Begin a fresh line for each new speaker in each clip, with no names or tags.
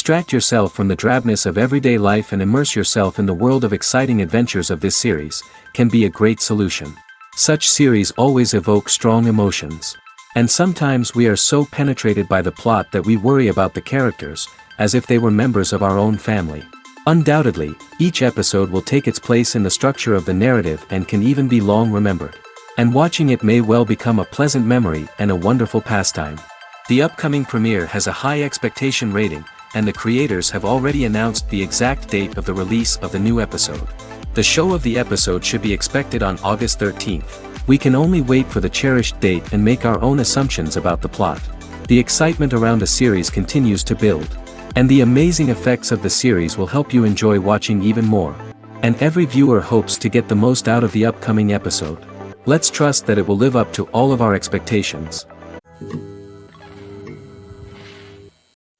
Distract yourself from the drabness of everyday life and immerse yourself in the world of exciting adventures of this series, can be a great solution. Such series always evoke strong emotions. And sometimes we are so penetrated by the plot that we worry about the characters, as if they were members of our own family. Undoubtedly, each episode will take its place in the structure of the narrative and can even be long remembered. And watching it may well become a pleasant memory and a wonderful pastime. The upcoming premiere has a high expectation rating, and the creators have already announced the exact date of the release of the new episode. The show of the episode should be expected on August 13th. We can only wait for the cherished date and make our own assumptions about the plot. The excitement around the series continues to build. And the amazing effects of the series will help you enjoy watching even more. And every viewer hopes to get the most out of the upcoming episode. Let's trust that it will live up to all of our expectations.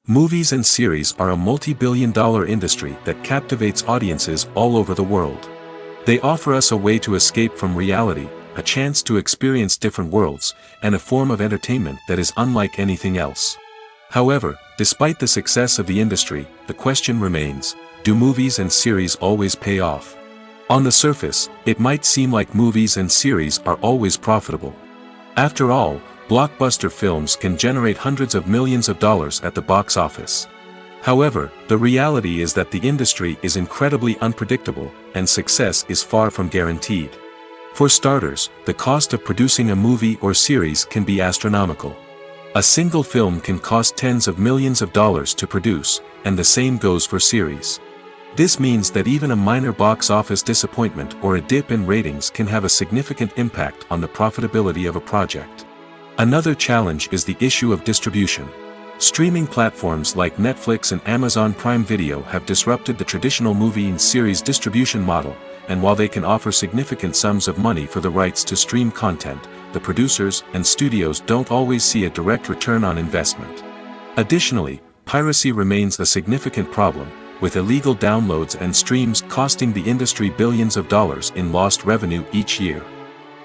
Movies and series are a multi-billion-dollar industry that captivates audiences all over the world. They offer us a way to escape from reality, a chance to experience different worlds, and a form of entertainment that is unlike anything else. However, despite the success of the industry, the question remains, do movies and series always pay off? On the surface, it might seem like movies and series are always profitable. After all, blockbuster films can generate hundreds of millions of dollars at the box office. However, the reality is that the industry is incredibly unpredictable, and success is far from guaranteed. For starters, the cost of producing a movie or series can be astronomical. A single film can cost tens of millions of dollars to produce, and the same goes for series. This means that even a minor box office disappointment or a dip in ratings can have a significant impact on the profitability of a project. Another challenge is the issue of distribution. Streaming platforms like Netflix and Amazon Prime Video have disrupted the traditional movie and series distribution model, and while they can offer significant sums of money for the rights to stream content, the producers and studios don't always see a direct return on investment. Additionally, piracy remains a significant problem, with illegal downloads and streams costing the industry billions of dollars in lost revenue each year.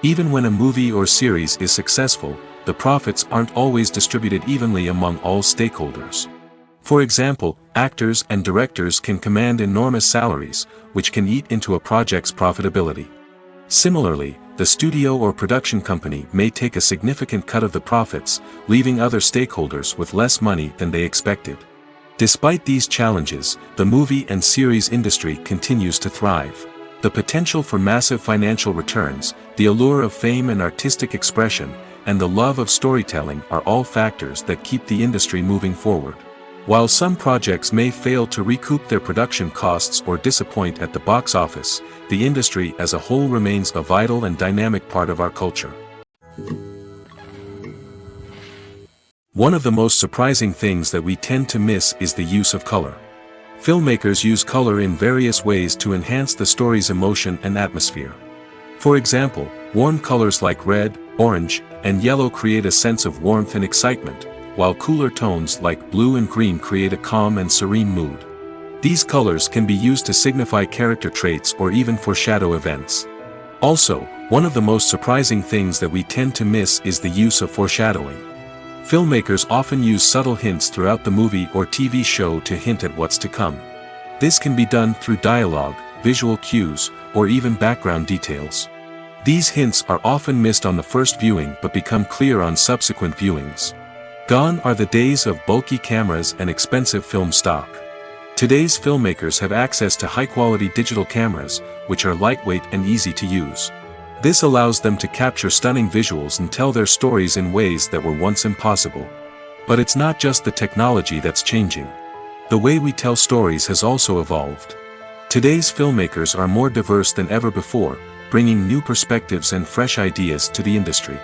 Even when a movie or series is successful, the profits aren't always distributed evenly among all stakeholders. For example, actors and directors can command enormous salaries, which can eat into a project's profitability. Similarly, the studio or production company may take a significant cut of the profits, leaving other stakeholders with less money than they expected. Despite these challenges, the movie and series industry continues to thrive. The potential for massive financial returns, the allure of fame and artistic expression, and the love of storytelling are all factors that keep the industry moving forward. While some projects may fail to recoup their production costs or disappoint at the box office, the industry as a whole remains a vital and dynamic part of our culture. One of the most surprising things that we tend to miss is the use of color. Filmmakers use color in various ways to enhance the story's emotion and atmosphere. For example, warm colors like red, orange, and yellow create a sense of warmth and excitement, while cooler tones like blue and green create a calm and serene mood. These colors can be used to signify character traits or even foreshadow events. Also, one of the most surprising things that we tend to miss is the use of foreshadowing. Filmmakers often use subtle hints throughout the movie or TV show to hint at what's to come. This can be done through dialogue, visual cues, or even background details. These hints are often missed on the first viewing but become clear on subsequent viewings. Gone are the days of bulky cameras and expensive film stock. Today's filmmakers have access to high-quality digital cameras, which are lightweight and easy to use. This allows them to capture stunning visuals and tell their stories in ways that were once impossible. But it's not just the technology that's changing. The way we tell stories has also evolved. Today's filmmakers are more diverse than ever before, bringing new perspectives and fresh ideas to the industry.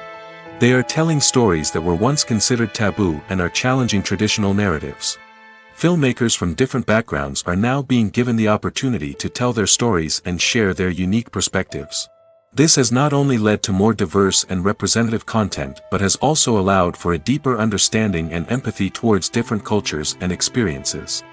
They are telling stories that were once considered taboo and are challenging traditional narratives. Filmmakers from different backgrounds are now being given the opportunity to tell their stories and share their unique perspectives. This has not only led to more diverse and representative content but has also allowed for a deeper understanding and empathy towards different cultures and experiences.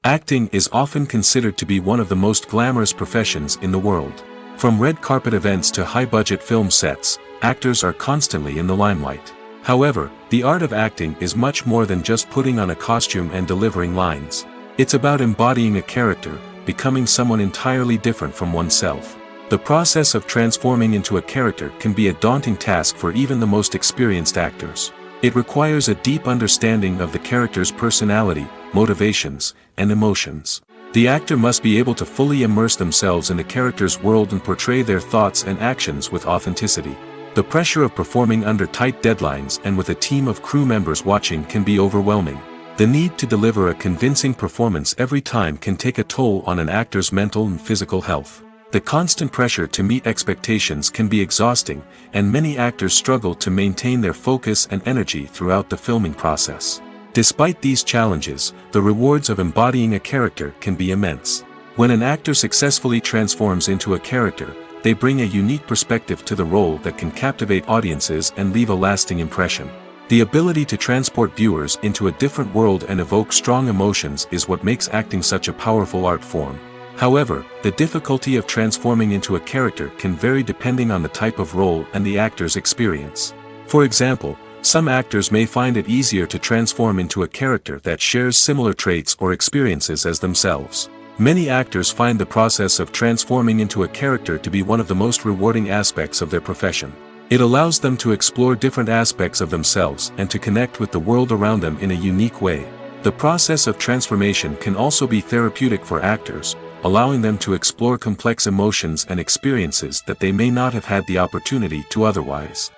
Acting is often considered to be one of the most glamorous professions in the world. From red carpet events to high-budget film sets, actors are constantly in the limelight. However, the art of acting is much more than just putting on a costume and delivering lines. It's about embodying a character, becoming someone entirely different from oneself. The process of transforming into a character can be a daunting task for even the most experienced actors. It requires a deep understanding of the character's personality, motivations, and emotions. The actor must be able to fully immerse themselves in the character's world and portray their thoughts and actions with authenticity. The pressure of performing under tight deadlines and with a team of crew members watching can be overwhelming. The need to deliver a convincing performance every time can take a toll on an actor's mental and physical health. The constant pressure to meet expectations can be exhausting, and many actors struggle to maintain their focus and energy throughout the filming process. Despite these challenges, the rewards of embodying a character can be immense. When an actor successfully transforms into a character, they bring a unique perspective to the role that can captivate audiences and leave a lasting impression. The ability to transport viewers into a different world and evoke strong emotions is what makes acting such a powerful art form. However, the difficulty of transforming into a character can vary depending on the type of role and the actor's experience. For example, some actors may find it easier to transform into a character that shares similar traits or experiences as themselves. Many actors find the process of transforming into a character to be one of the most rewarding aspects of their profession. It allows them to explore different aspects of themselves and to connect with the world around them in a unique way. The process of transformation can also be therapeutic for actors, allowing them to explore complex emotions and experiences that they may not have had the opportunity to otherwise.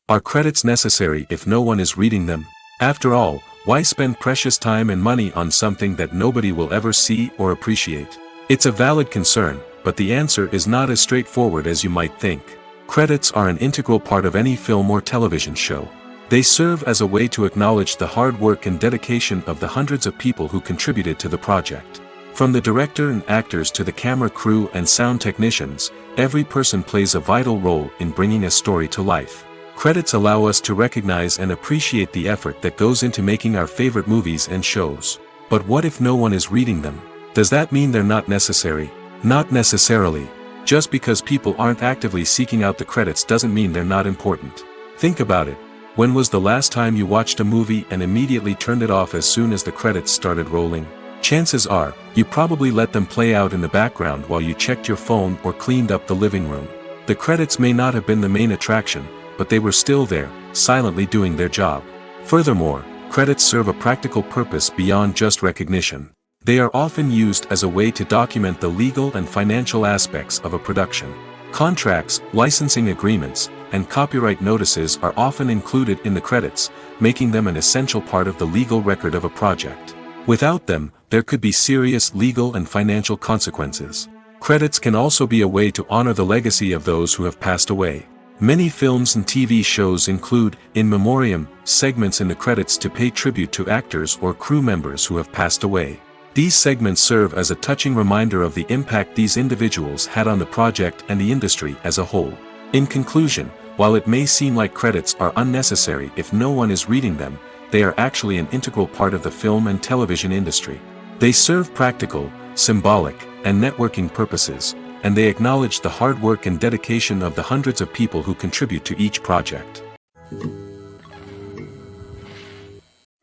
Are credits necessary if no one is reading them? After all, why spend precious time and money on something that nobody will ever see or appreciate? It's a valid concern, but the answer is not as straightforward as you might think. Credits are an integral part of any film or television show. They serve as a way to acknowledge the hard work and dedication of the hundreds of people who contributed to the project. From the director and actors to the camera crew and sound technicians, every person plays a vital role in bringing a story to life. Credits allow us to recognize and appreciate the effort that goes into making our favorite movies and shows. But what if no one is reading them? Does that mean they're not necessary? Not necessarily. Just because people aren't actively seeking out the credits doesn't mean they're not important. Think about it. When was the last time you watched a movie and immediately turned it off as soon as the credits started rolling? Chances are, you probably let them play out in the background while you checked your phone or cleaned up the living room. The credits may not have been the main attraction, but they were still there, silently doing their job. Furthermore, credits serve a practical purpose beyond just recognition. They are often used as a way to document the legal and financial aspects of a production. Contracts, licensing agreements, and copyright notices are often included in the credits, making them an essential part of the legal record of a project. Without them, there could be serious legal and financial consequences. Credits can also be a way to honor the legacy of those who have passed away. Many films and TV shows include, in memoriam, segments in the credits to pay tribute to actors or crew members who have passed away. These segments serve as a touching reminder of the impact these individuals had on the project and the industry as a whole. In conclusion, while it may seem like credits are unnecessary if no one is reading them, they are actually an integral part of the film and television industry. They serve practical, symbolic, and networking purposes, and they acknowledge the hard work and dedication of the hundreds of people who contribute to each project.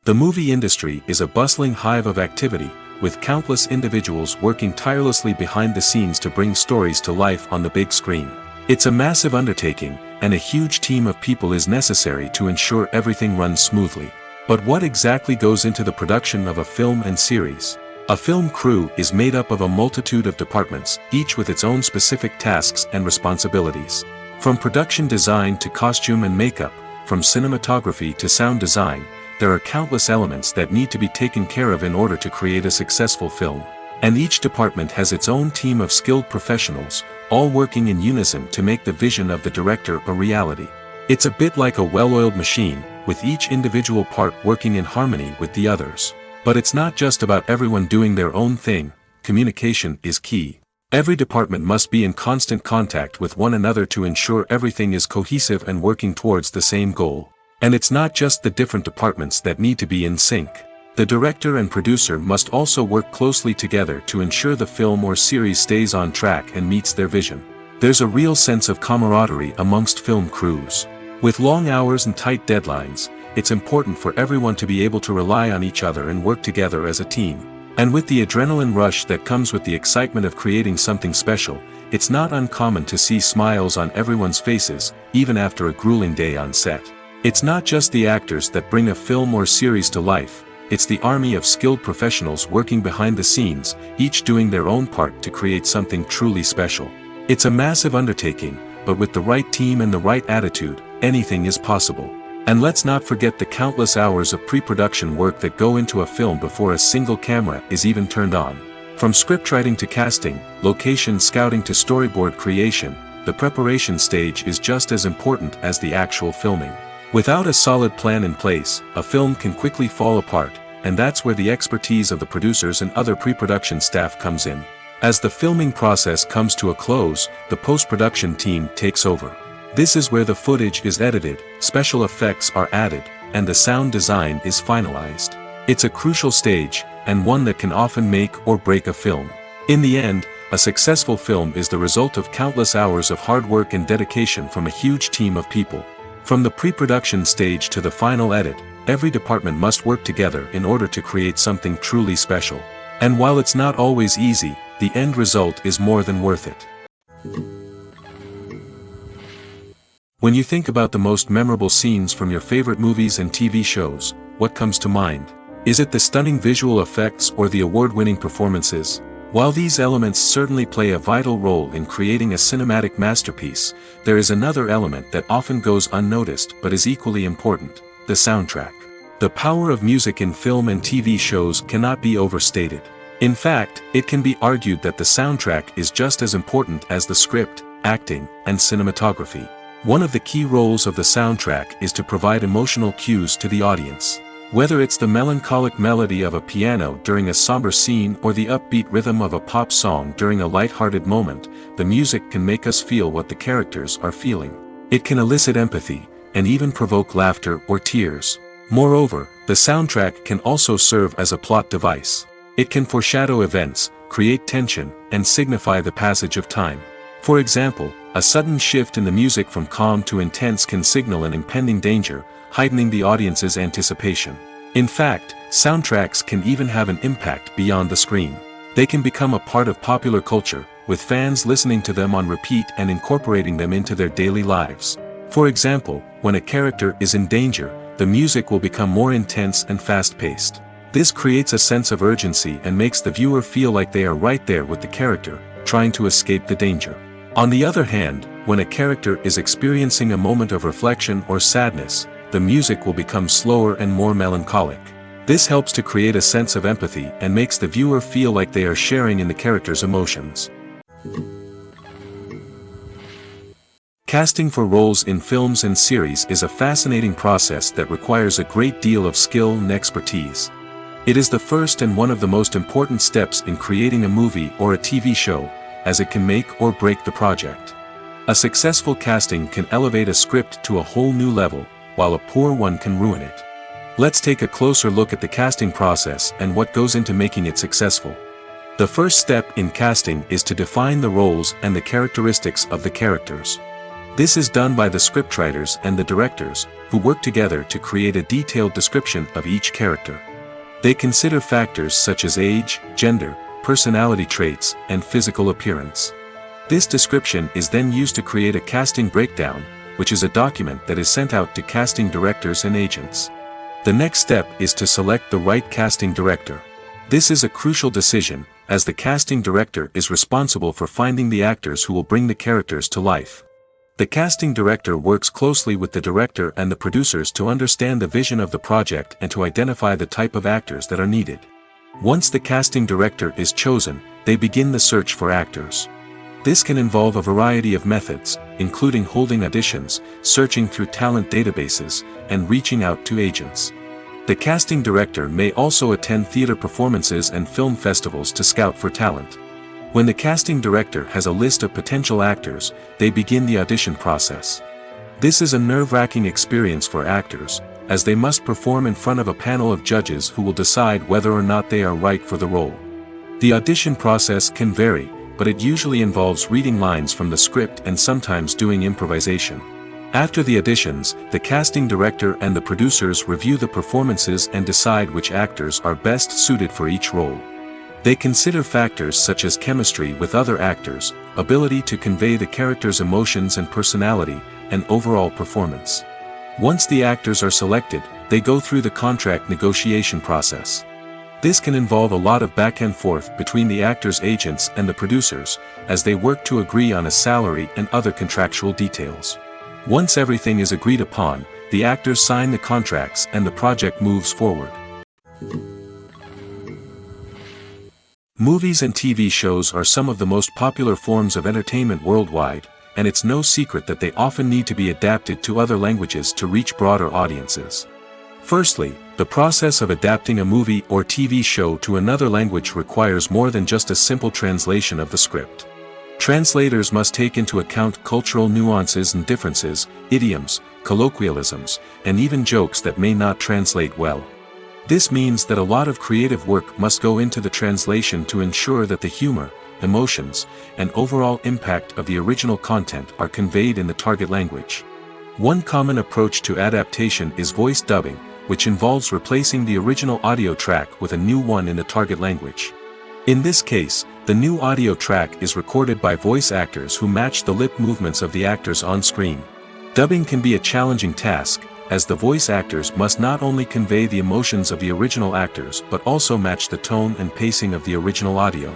The movie industry is a bustling hive of activity, with countless individuals working tirelessly behind the scenes to bring stories to life on the big screen. It's a massive undertaking, and a huge team of people is necessary to ensure everything runs smoothly. But what exactly goes into the production of a film and series? A film crew is made up of a multitude of departments, each with its own specific tasks and responsibilities. From production design to costume and makeup, from cinematography to sound design, there are countless elements that need to be taken care of in order to create a successful film. And each department has its own team of skilled professionals, all working in unison to make the vision of the director a reality. It's a bit like a well-oiled machine, with each individual part working in harmony with the others. But it's not just about everyone doing their own thing. Communication is key. Every department must be in constant contact with one another to ensure everything is cohesive and working towards the same goal. And it's not just the different departments that need to be in sync. The director and producer must also work closely together to ensure the film or series stays on track and meets their vision. There's a real sense of camaraderie amongst film crews. With long hours and tight deadlines, it's important for everyone to be able to rely on each other and work together as a team. And with the adrenaline rush that comes with the excitement of creating something special, it's not uncommon to see smiles on everyone's faces, even after a grueling day on set. It's not just the actors that bring a film or series to life, it's the army of skilled professionals working behind the scenes, each doing their own part to create something truly special. It's a massive undertaking, but with the right team and the right attitude, anything is possible. And let's not forget the countless hours of pre-production work that go into a film before a single camera is even turned on. From scriptwriting to casting, location scouting to storyboard creation, the preparation stage is just as important as the actual filming. Without a solid plan in place, a film can quickly fall apart, and that's where the expertise of the producers and other pre-production staff comes in. As the filming process comes to a close, the post-production team takes over. This is where the footage is edited, special effects are added, and the sound design is finalized. It's a crucial stage, and one that can often make or break a film. In the end, a successful film is the result of countless hours of hard work and dedication from a huge team of people. From the pre-production stage to the final edit, every department must work together in order to create something truly special. And while it's not always easy, the end result is more than worth it. When you think about the most memorable scenes from your favorite movies and TV shows, what comes to mind? Is it the stunning visual effects or the award-winning performances? While these elements certainly play a vital role in creating a cinematic masterpiece, there is another element that often goes unnoticed but is equally important: the soundtrack. The power of music in film and TV shows cannot be overstated. In fact, it can be argued that the soundtrack is just as important as the script, acting, and cinematography. One of the key roles of the soundtrack is to provide emotional cues to the audience. Whether it's the melancholic melody of a piano during a somber scene or the upbeat rhythm of a pop song during a light-hearted moment, the music can make us feel what the characters are feeling. It can elicit empathy, and even provoke laughter or tears. Moreover, the soundtrack can also serve as a plot device. It can foreshadow events, create tension, and signify the passage of time. For example, a sudden shift in the music from calm to intense can signal an impending danger, heightening the audience's anticipation. In fact, soundtracks can even have an impact beyond the screen. They can become a part of popular culture, with fans listening to them on repeat and incorporating them into their daily lives. For example, when a character is in danger, the music will become more intense and fast-paced. This creates a sense of urgency and makes the viewer feel like they are right there with the character, trying to escape the danger. On the other hand, when a character is experiencing a moment of reflection or sadness, the music will become slower and more melancholic. This helps to create a sense of empathy and makes the viewer feel like they are sharing in the character's emotions. Casting for roles in films and series is a fascinating process that requires a great deal of skill and expertise. It is the first and one of the most important steps in creating a movie or a TV show, as it can make or break the project. A successful casting can elevate a script to a whole new level, while a poor one can ruin it. Let's take a closer look at the casting process and what goes into making it successful. The first step in casting is to define the roles and the characteristics of the characters. This is done by the scriptwriters and the directors, who work together to create a detailed description of each character. They consider factors such as age, gender, personality traits, and physical appearance. This description is then used to create a casting breakdown, which is a document that is sent out to casting directors and agents. The next step is to select the right casting director. This is a crucial decision, as the casting director is responsible for finding the actors who will bring the characters to life. The casting director works closely with the director and the producers to understand the vision of the project and to identify the type of actors that are needed. Once the casting director is chosen, they begin the search for actors. This can involve a variety of methods, including holding auditions, searching through talent databases, and reaching out to agents. The casting director may also attend theater performances and film festivals to scout for talent. When the casting director has a list of potential actors, they begin the audition process. This is a nerve-wracking experience for actors, as they must perform in front of a panel of judges who will decide whether or not they are right for the role. The audition process can vary, but it usually involves reading lines from the script and sometimes doing improvisation. After the auditions, the casting director and the producers review the performances and decide which actors are best suited for each role. They consider factors such as chemistry with other actors, ability to convey the character's emotions and personality, and overall performance. Once the actors are selected, they go through the contract negotiation process. This can involve a lot of back and forth between the actors' agents and the producers, as they work to agree on a salary and other contractual details. Once everything is agreed upon, the actors sign the contracts and the project moves forward. Movies and TV shows are some of the most popular forms of entertainment worldwide, and it's no secret that they often need to be adapted to other languages to reach broader audiences. Firstly, the process of adapting a movie or TV show to another language requires more than just a simple translation of the script. Translators must take into account cultural nuances and differences, idioms, colloquialisms, and even jokes that may not translate well. This means that a lot of creative work must go into the translation to ensure that the humor, emotions, and overall impact of the original content are conveyed in the target language. One common approach to adaptation is voice dubbing, which involves replacing the original audio track with a new one in the target language. In this case, the new audio track is recorded by voice actors who match the lip movements of the actors on screen. Dubbing can be a challenging task, as the voice actors must not only convey the emotions of the original actors but also match the tone and pacing of the original audio.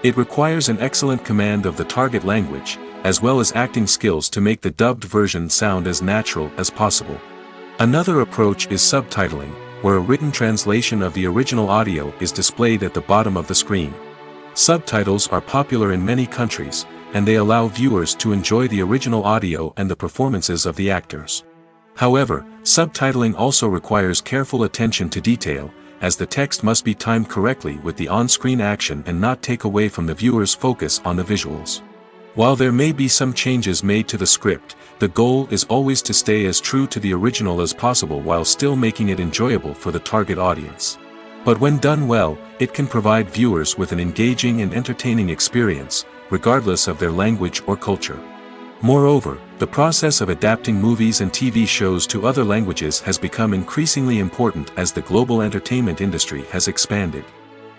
It requires an excellent command of the target language, as well as acting skills to make the dubbed version sound as natural as possible. Another approach is subtitling, where a written translation of the original audio is displayed at the bottom of the screen. Subtitles are popular in many countries, and they allow viewers to enjoy the original audio and the performances of the actors. However, subtitling also requires careful attention to detail, as the text must be timed correctly with the on-screen action and not take away from the viewer's focus on the visuals. While there may be some changes made to the script, the goal is always to stay as true to the original as possible while still making it enjoyable for the target audience. But when done well, it can provide viewers with an engaging and entertaining experience, regardless of their language or culture. Moreover, the process of adapting movies and TV shows to other languages has become increasingly important as the global entertainment industry has expanded.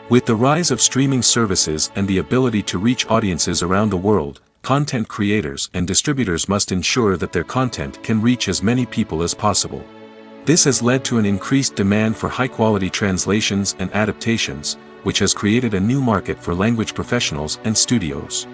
With the rise of streaming services and the ability to reach audiences around the world, content creators and distributors must ensure that their content can reach as many people as possible. This has led to an increased demand for high-quality translations and adaptations, which has created a new market for language professionals and studios.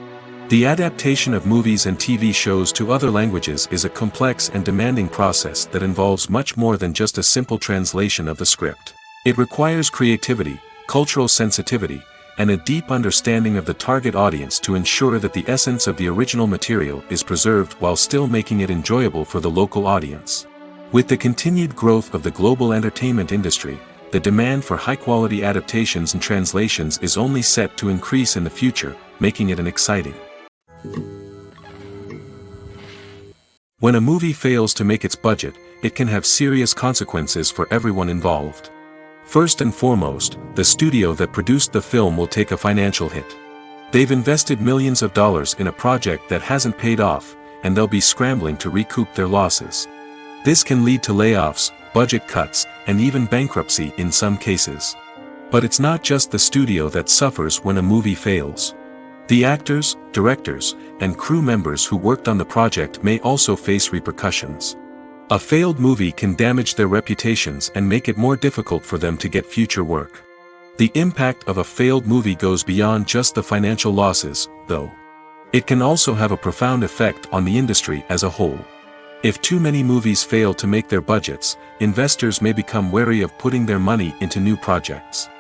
The adaptation of movies and TV shows to other languages is a complex and demanding process that involves much more than just a simple translation of the script. It requires creativity, cultural sensitivity, and a deep understanding of the target audience to ensure that the essence of the original material is preserved while still making it enjoyable for the local audience. With the continued growth of the global entertainment industry, the demand for high-quality adaptations and translations is only set to increase in the future, making it exciting. When a movie fails to make its budget, it can have serious consequences for everyone involved. First and foremost, the studio that produced the film will take a financial hit. They've invested millions of dollars in a project that hasn't paid off, and they'll be scrambling to recoup their losses. This can lead to layoffs, budget cuts, and even bankruptcy in some cases. But it's not just the studio that suffers when a movie fails. The actors, directors, and crew members who worked on the project may also face repercussions. A failed movie can damage their reputations and make it more difficult for them to get future work. The impact of a failed movie goes beyond just the financial losses, though. It can also have a profound effect on the industry as a whole. If too many movies fail to make their budgets, investors may become wary of putting their money into new projects.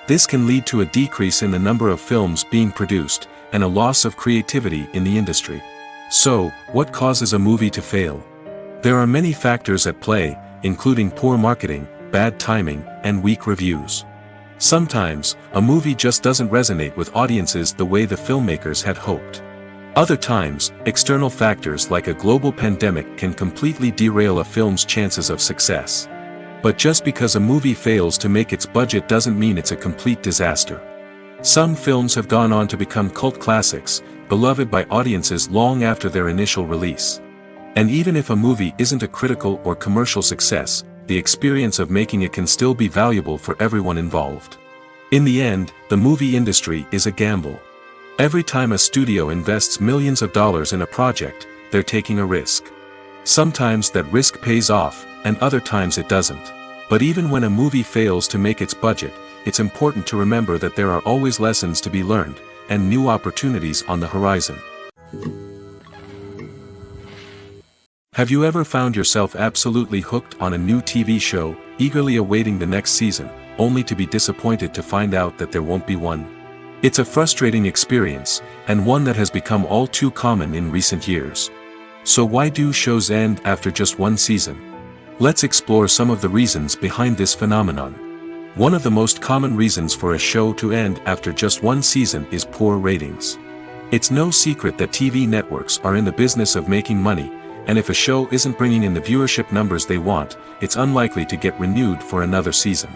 This can lead to a decrease in the number of films being produced, and a loss of creativity in the industry. So, what causes a movie to fail? There are many factors at play, including poor marketing, bad timing, and weak reviews. Sometimes, a movie just doesn't resonate with audiences the way the filmmakers had hoped. Other times, external factors like a global pandemic can completely derail a film's chances of success. But just because a movie fails to make its budget doesn't mean it's a complete disaster. Some films have gone on to become cult classics, beloved by audiences long after their initial release. And even if a movie isn't a critical or commercial success, the experience of making it can still be valuable for everyone involved. In the end, the movie industry is a gamble. Every time a studio invests millions of dollars in a project, they're taking a risk. Sometimes that risk pays off, and other times it doesn't. But even when a movie fails to make its budget, it's important to remember that there are always lessons to be learned, and new opportunities on the horizon. Have you ever found yourself absolutely hooked on a new TV show, eagerly awaiting the next season, only to be disappointed to find out that there won't be one? It's a frustrating experience, and one that has become all too common in recent years. So why do shows end after just one season? Let's explore some of the reasons behind this phenomenon. One of the most common reasons for a show to end after just one season is poor ratings. It's no secret that TV networks are in the business of making money, and if a show isn't bringing in the viewership numbers they want, it's unlikely to get renewed for another season.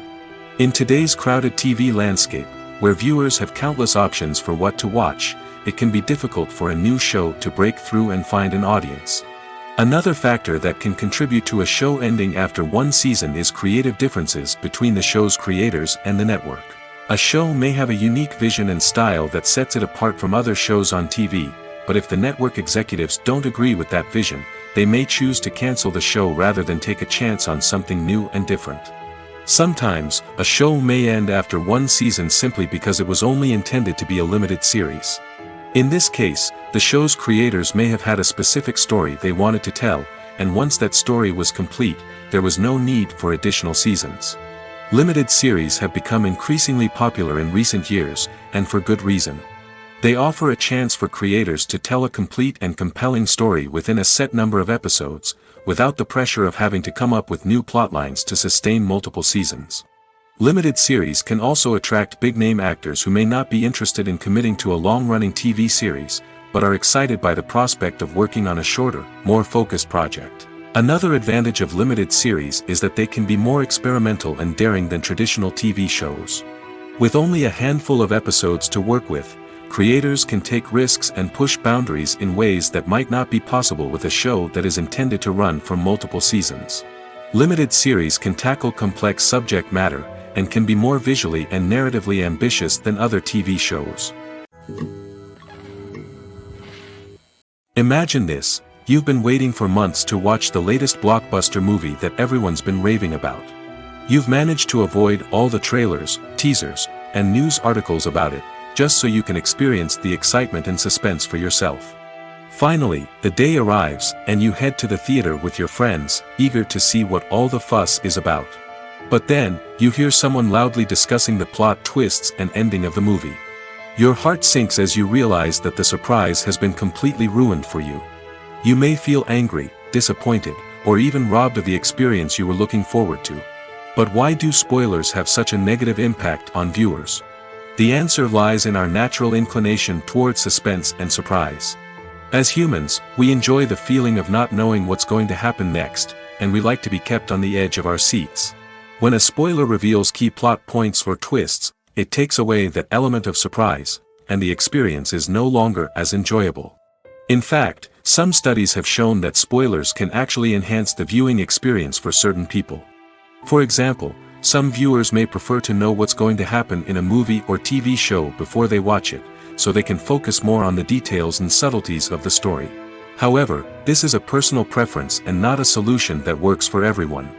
In today's crowded TV landscape, where viewers have countless options for what to watch, it can be difficult for a new show to break through and find an audience. Another factor that can contribute to a show ending after one season is creative differences between the show's creators and the network. A show may have a unique vision and style that sets it apart from other shows on TV, but if the network executives don't agree with that vision, they may choose to cancel the show rather than take a chance on something new and different. Sometimes, a show may end after one season simply because it was only intended to be a limited series. In this case, the show's creators may have had a specific story they wanted to tell, and once that story was complete, there was no need for additional seasons. Limited series have become increasingly popular in recent years, and for good reason. They offer a chance for creators to tell a complete and compelling story within a set number of episodes, without the pressure of having to come up with new plotlines to sustain multiple seasons. Limited series can also attract big-name actors who may not be interested in committing to a long-running TV series, but are excited by the prospect of working on a shorter, more focused project. Another advantage of limited series is that they can be more experimental and daring than traditional TV shows. With only a handful of episodes to work with, creators can take risks and push boundaries in ways that might not be possible with a show that is intended to run for multiple seasons. Limited series can tackle complex subject matter, and can be more visually and narratively ambitious than other TV shows. Imagine this: you've been waiting for months to watch the latest blockbuster movie that everyone's been raving about. You've managed to avoid all the trailers, teasers, and news articles about it, just so you can experience the excitement and suspense for yourself. Finally, the day arrives, and you head to the theater with your friends, eager to see what all the fuss is about. But then, you hear someone loudly discussing the plot twists and ending of the movie. Your heart sinks as you realize that the surprise has been completely ruined for you. You may feel angry, disappointed, or even robbed of the experience you were looking forward to. But why do spoilers have such a negative impact on viewers? The answer lies in our natural inclination towards suspense and surprise. As humans, we enjoy the feeling of not knowing what's going to happen next, and we like to be kept on the edge of our seats. When a spoiler reveals key plot points or twists, it takes away that element of surprise, and the experience is no longer as enjoyable. In fact, some studies have shown that spoilers can actually enhance the viewing experience for certain people. For example, some viewers may prefer to know what's going to happen in a movie or TV show before they watch it, so they can focus more on the details and subtleties of the story. However, this is a personal preference and not a solution that works for everyone.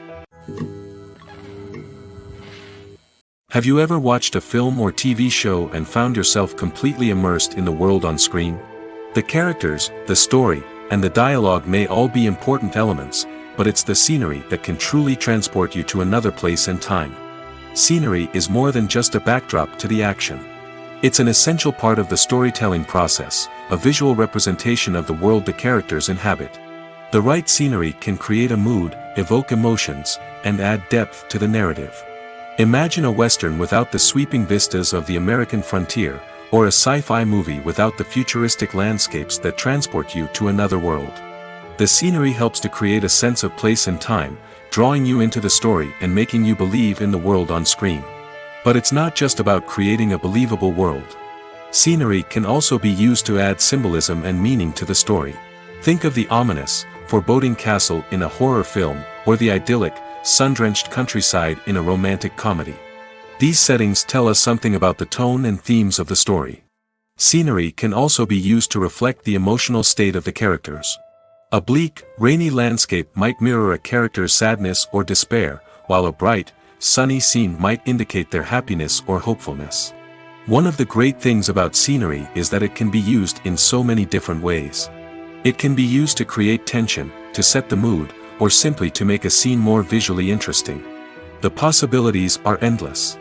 Have you ever watched a film or TV show and found yourself completely immersed in the world on screen? The characters, the story, and the dialogue may all be important elements, but it's the scenery that can truly transport you to another place and time. Scenery is more than just a backdrop to the action. It's an essential part of the storytelling process, a visual representation of the world the characters inhabit. The right scenery can create a mood, evoke emotions, and add depth to the narrative. Imagine a Western without the sweeping vistas of the American frontier, or a sci-fi movie without the futuristic landscapes that transport you to another world. The scenery helps to create a sense of place and time, drawing you into the story and making you believe in the world on screen. But it's not just about creating a believable world. Scenery can also be used to add symbolism and meaning to the story. Think of the ominous, foreboding castle in a horror film, or the idyllic, sun-drenched countryside in a romantic comedy. These settings tell us something about the tone and themes of the story. Scenery can also be used to reflect the emotional state of the characters. A bleak, rainy landscape might mirror a character's sadness or despair, while a bright, sunny scene might indicate their happiness or hopefulness. One of the great things about scenery is that it can be used in so many different ways. It can be used to create tension, to set the mood, or simply to make a scene more visually interesting. The possibilities are endless.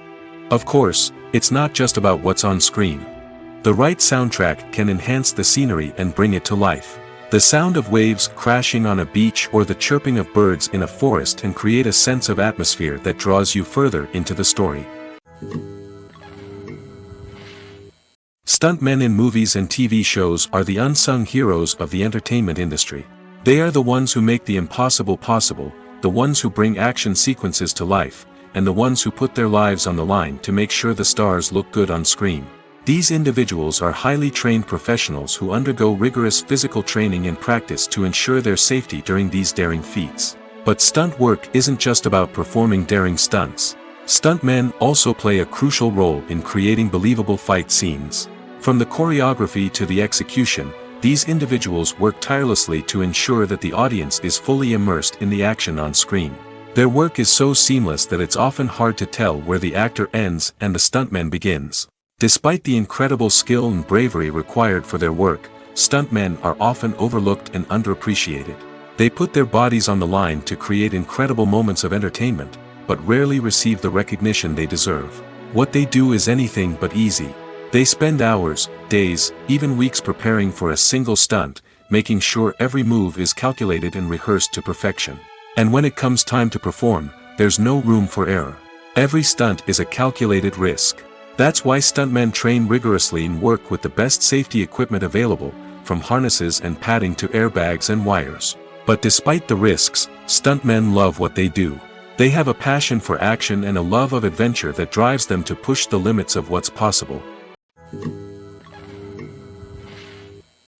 Of course, it's not just about what's on screen. The right soundtrack can enhance the scenery and bring it to life. The sound of waves crashing on a beach or the chirping of birds in a forest can create a sense of atmosphere that draws you further into the story. Stuntmen in movies and TV shows are the unsung heroes of the entertainment industry. They are the ones who make the impossible possible, the ones who bring action sequences to life, and the ones who put their lives on the line to make sure the stars look good on screen. These individuals are highly trained professionals who undergo rigorous physical training and practice to ensure their safety during these daring feats. But stunt work isn't just about performing daring stunts. Stuntmen also play a crucial role in creating believable fight scenes. From the choreography to the execution, these individuals work tirelessly to ensure that the audience is fully immersed in the action on screen. Their work is so seamless that it's often hard to tell where the actor ends and the stuntman begins. Despite the incredible skill and bravery required for their work, stuntmen are often overlooked and underappreciated. They put their bodies on the line to create incredible moments of entertainment, but rarely receive the recognition they deserve. What they do is anything but easy. They spend hours, days, even weeks preparing for a single stunt, making sure every move is calculated and rehearsed to perfection. And when it comes time to perform, there's no room for error. Every stunt is a calculated risk. That's why stuntmen train rigorously and work with the best safety equipment available, from harnesses and padding to airbags and wires. But despite the risks, stuntmen love what they do. They have a passion for action and a love of adventure that drives them to push the limits of what's possible.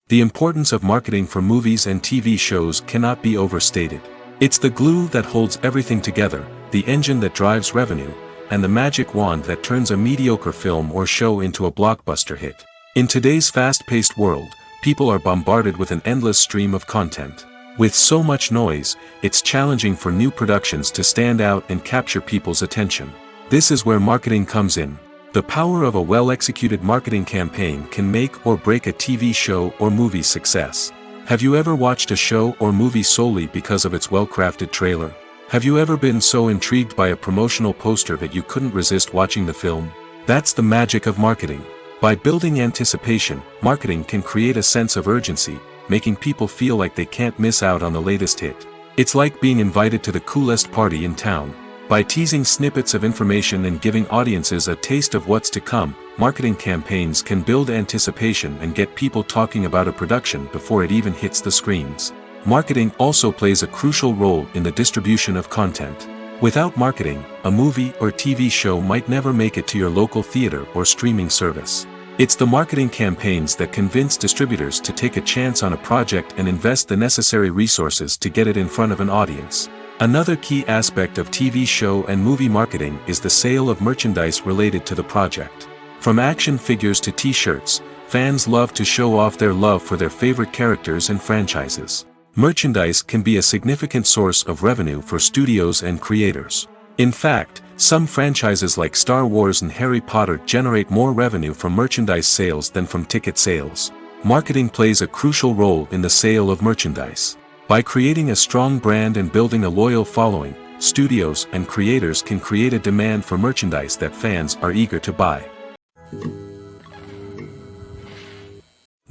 The importance of marketing for movies and TV shows cannot be overstated. It's the glue that holds everything together, the engine that drives revenue, and the magic wand that turns a mediocre film or show into a blockbuster hit. In today's fast-paced world, people are bombarded with an endless stream of content. With so much noise, it's challenging for new productions to stand out and capture people's attention. This is where marketing comes in. The power of a well-executed marketing campaign can make or break a TV show or movie's success. Have you ever watched a show or movie solely because of its well-crafted trailer? Have you ever been so intrigued by a promotional poster that you couldn't resist watching the film? That's the magic of marketing. By building anticipation, marketing can create a sense of urgency, making people feel like they can't miss out on the latest hit. It's like being invited to the coolest party in town. By teasing snippets of information and giving audiences a taste of what's to come, marketing campaigns can build anticipation and get people talking about a production before it even hits the screens. Marketing also plays a crucial role in the distribution of content. Without marketing, a movie or TV show might never make it to your local theater or streaming service. It's the marketing campaigns that convince distributors to take a chance on a project and invest the necessary resources to get it in front of an audience. Another key aspect of TV show and movie marketing is the sale of merchandise related to the project. From action figures to t-shirts, fans love to show off their love for their favorite characters and franchises. Merchandise can be a significant source of revenue for studios and creators. In fact, some franchises like Star Wars and Harry Potter generate more revenue from merchandise sales than from ticket sales. Marketing plays a crucial role in the sale of merchandise. By creating a strong brand and building a loyal following, studios and creators can create a demand for merchandise that fans are eager to buy.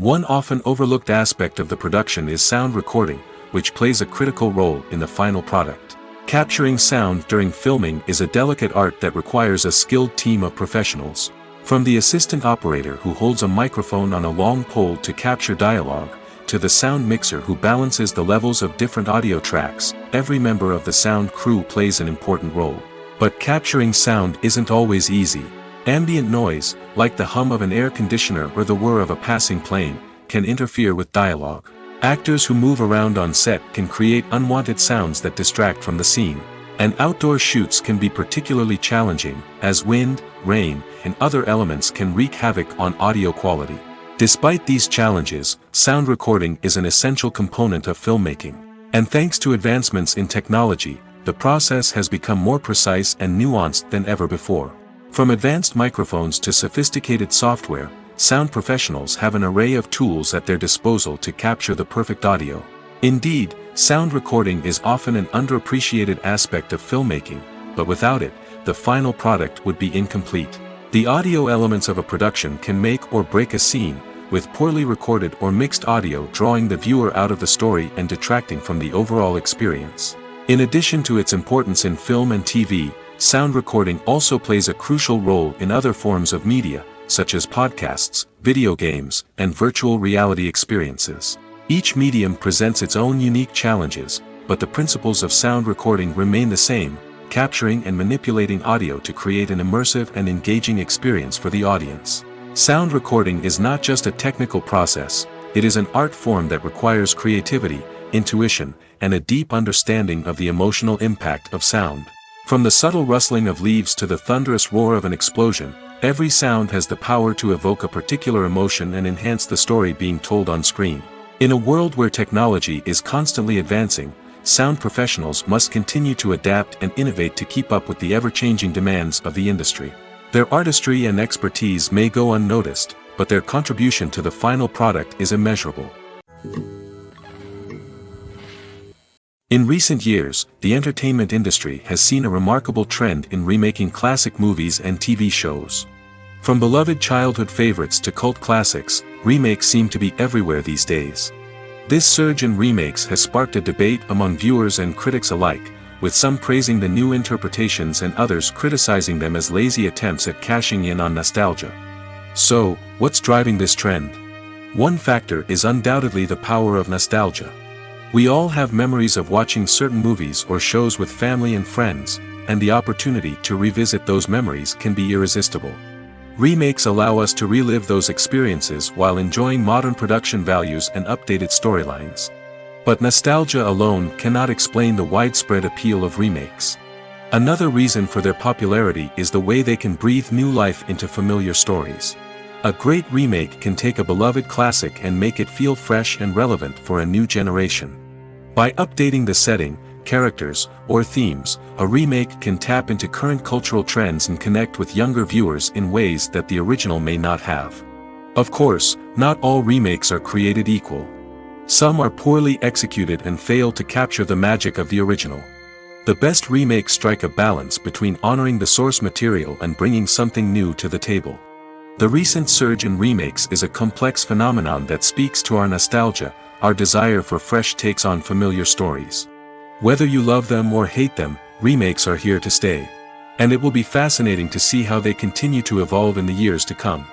One often overlooked aspect of the production is sound recording, which plays a critical role in the final product. Capturing sound during filming is a delicate art that requires a skilled team of professionals. From the assistant operator who holds a microphone on a long pole to capture dialogue, to the sound mixer who balances the levels of different audio tracks, every member of the sound crew plays an important role. But capturing sound isn't always easy. Ambient noise, like the hum of an air conditioner or the whir of a passing plane, can interfere with dialogue. Actors who move around on set can create unwanted sounds that distract from the scene. And outdoor shoots can be particularly challenging, as wind, rain, and other elements can wreak havoc on audio quality. Despite these challenges, sound recording is an essential component of filmmaking. And thanks to advancements in technology, the process has become more precise and nuanced than ever before. From advanced microphones to sophisticated software, sound professionals have an array of tools at their disposal to capture the perfect audio. Indeed, sound recording is often an underappreciated aspect of filmmaking, but without it, the final product would be incomplete. The audio elements of a production can make or break a scene, with poorly recorded or mixed audio drawing the viewer out of the story and detracting from the overall experience. In addition to its importance in film and TV, sound recording also plays a crucial role in other forms of media, such as podcasts, video games, and virtual reality experiences. Each medium presents its own unique challenges, but the principles of sound recording remain the same, capturing and manipulating audio to create an immersive and engaging experience for the audience. Sound recording is not just a technical process, it is an art form that requires creativity, intuition, and a deep understanding of the emotional impact of sound. From the subtle rustling of leaves to the thunderous roar of an explosion, every sound has the power to evoke a particular emotion and enhance the story being told on screen. In a world where technology is constantly advancing, sound professionals must continue to adapt and innovate to keep up with the ever-changing demands of the industry. Their artistry and expertise may go unnoticed, but their contribution to the final product is immeasurable. In recent years, the entertainment industry has seen a remarkable trend in remaking classic movies and TV shows. From beloved childhood favorites to cult classics, remakes seem to be everywhere these days. This surge in remakes has sparked a debate among viewers and critics alike, with some praising the new interpretations and others criticizing them as lazy attempts at cashing in on nostalgia. So, what's driving this trend? One factor is undoubtedly the power of nostalgia. We all have memories of watching certain movies or shows with family and friends, and the opportunity to revisit those memories can be irresistible. Remakes allow us to relive those experiences while enjoying modern production values and updated storylines. But nostalgia alone cannot explain the widespread appeal of remakes. Another reason for their popularity is the way they can breathe new life into familiar stories. A great remake can take a beloved classic and make it feel fresh and relevant for a new generation. By updating the setting, characters, or themes, a remake can tap into current cultural trends and connect with younger viewers in ways that the original may not have. Of course, not all remakes are created equal. Some are poorly executed and fail to capture the magic of the original. The best remakes strike a balance between honoring the source material and bringing something new to the table. The recent surge in remakes is a complex phenomenon that speaks to our nostalgia, our desire for fresh takes on familiar stories. Whether you love them or hate them, remakes are here to stay. And it will be fascinating to see how they continue to evolve in the years to come.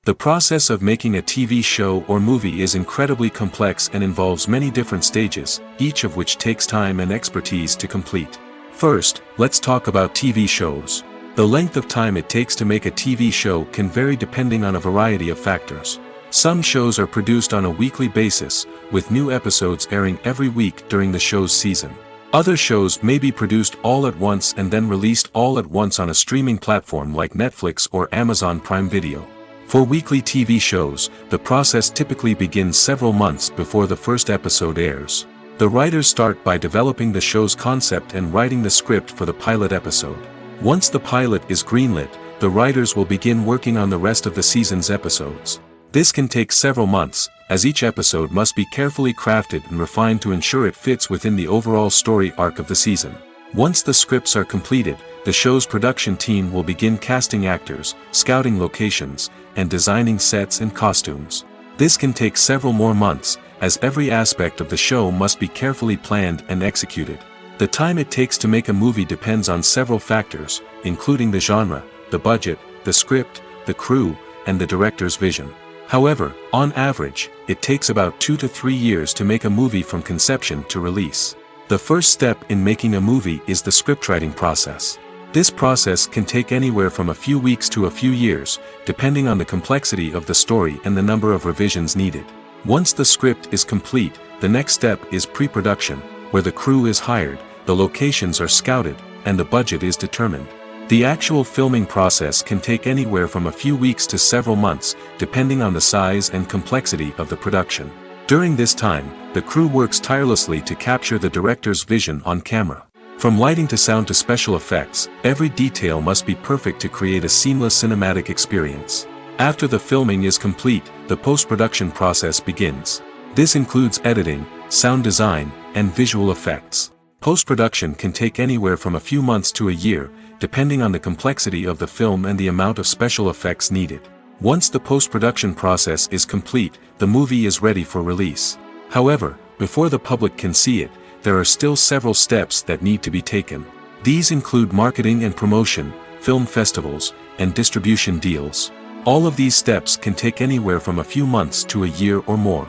The process of making a TV show or movie is incredibly complex and involves many different stages, each of which takes time and expertise to complete. First, let's talk about TV shows. The length of time it takes to make a TV show can vary depending on a variety of factors. Some shows are produced on a weekly basis, with new episodes airing every week during the show's season. Other shows may be produced all at once and then released all at once on a streaming platform like Netflix or Amazon Prime Video. For weekly TV shows, the process typically begins several months before the first episode airs. The writers start by developing the show's concept and writing the script for the pilot episode. Once the pilot is greenlit, the writers will begin working on the rest of the season's episodes. This can take several months, as each episode must be carefully crafted and refined to ensure it fits within the overall story arc of the season. Once the scripts are completed, the show's production team will begin casting actors, scouting locations, and designing sets and costumes. This can take several more months, as every aspect of the show must be carefully planned and executed. The time it takes to make a movie depends on several factors, including the genre, the budget, the script, the crew, and the director's vision. However, on average, it takes about 2 to 3 years to make a movie from conception to release. The first step in making a movie is the scriptwriting process. This process can take anywhere from a few weeks to a few years, depending on the complexity of the story and the number of revisions needed. Once the script is complete, the next step is pre-production, where the crew is hired, the locations are scouted, and the budget is determined. The actual filming process can take anywhere from a few weeks to several months, depending on the size and complexity of the production. During this time, the crew works tirelessly to capture the director's vision on camera. From lighting to sound to special effects, every detail must be perfect to create a seamless cinematic experience. After the filming is complete, the post-production process begins. This includes editing, sound design, and visual effects. Post-production can take anywhere from a few months to a year, depending on the complexity of the film and the amount of special effects needed. Once the post-production process is complete, the movie is ready for release. However, before the public can see it, there are still several steps that need to be taken. These include marketing and promotion, film festivals, and distribution deals. All of these steps can take anywhere from a few months to a year or more.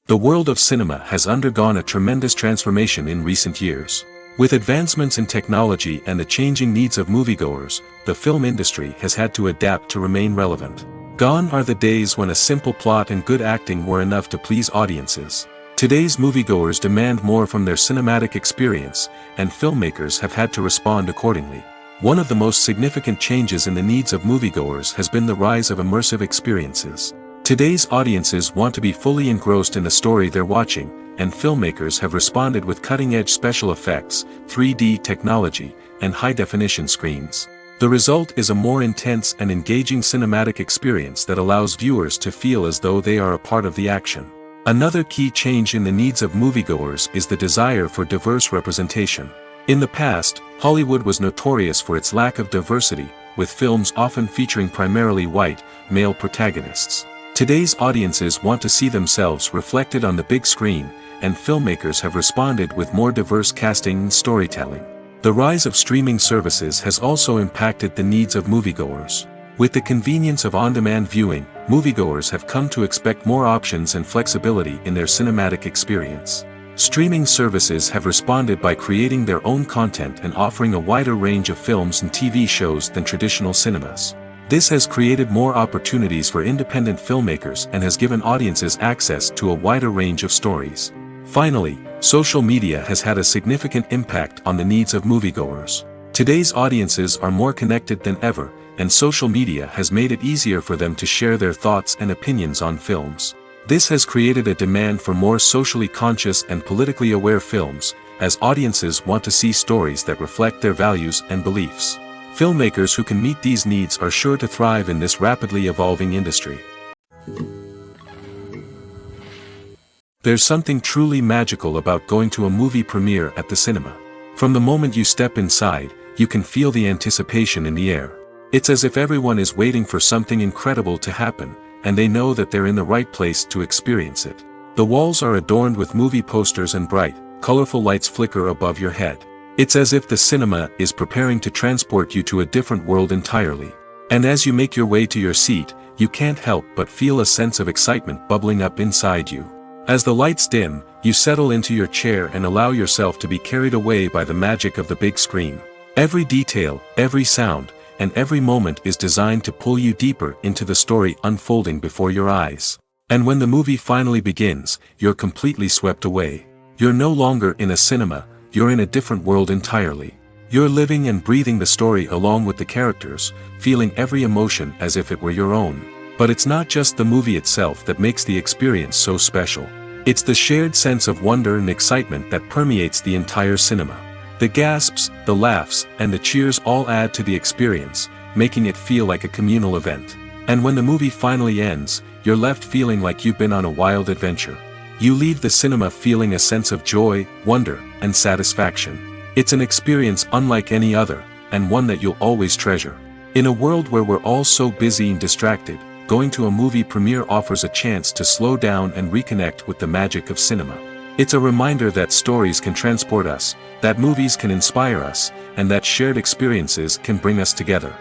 The world of cinema has undergone a tremendous transformation in recent years. With advancements in technology and the changing needs of moviegoers, the film industry has had to adapt to remain relevant. Gone are the days when a simple plot and good acting were enough to please audiences. Today's moviegoers demand more from their cinematic experience, and filmmakers have had to respond accordingly. One of the most significant changes in the needs of moviegoers has been the rise of immersive experiences. Today's audiences want to be fully engrossed in the story they're watching, and filmmakers have responded with cutting-edge special effects, 3D technology, and high-definition screens. The result is a more intense and engaging cinematic experience that allows viewers to feel as though they are a part of the action. Another key change in the needs of moviegoers is the desire for diverse representation. In the past, Hollywood was notorious for its lack of diversity, with films often featuring primarily white, male protagonists. Today's audiences want to see themselves reflected on the big screen, and filmmakers have responded with more diverse casting and storytelling. The rise of streaming services has also impacted the needs of moviegoers. With the convenience of on-demand viewing, moviegoers have come to expect more options and flexibility in their cinematic experience. Streaming services have responded by creating their own content and offering a wider range of films and TV shows than traditional cinemas. This has created more opportunities for independent filmmakers and has given audiences access to a wider range of stories. Finally, social media has had a significant impact on the needs of moviegoers. Today's audiences are more connected than ever, and social media has made it easier for them to share their thoughts and opinions on films. This has created a demand for more socially conscious and politically aware films, as audiences want to see stories that reflect their values and beliefs. Filmmakers who can meet these needs are sure to thrive in this rapidly evolving industry. There's something truly magical about going to a movie premiere at the cinema. From the moment you step inside, you can feel the anticipation in the air. It's as if everyone is waiting for something incredible to happen, and they know that they're in the right place to experience it. The walls are adorned with movie posters and bright, colorful lights flicker above your head. It's as if the cinema is preparing to transport you to a different world entirely. And as you make your way to your seat, you can't help but feel a sense of excitement bubbling up inside you. As the lights dim, you settle into your chair and allow yourself to be carried away by the magic of the big screen. Every detail, every sound, and every moment is designed to pull you deeper into the story unfolding before your eyes. And when the movie finally begins, you're completely swept away. You're no longer in a cinema, you're in a different world entirely. You're living and breathing the story along with the characters, feeling every emotion as if it were your own. But it's not just the movie itself that makes the experience so special. It's the shared sense of wonder and excitement that permeates the entire cinema. The gasps, the laughs, and the cheers all add to the experience, making it feel like a communal event. And when the movie finally ends, you're left feeling like you've been on a wild adventure. You leave the cinema feeling a sense of joy, wonder, and satisfaction. It's an experience unlike any other, and one that you'll always treasure. In a world where we're all so busy and distracted, going to a movie premiere offers a chance to slow down and reconnect with the magic of cinema. It's a reminder that stories can transport us, that movies can inspire us, and that shared experiences can bring us together.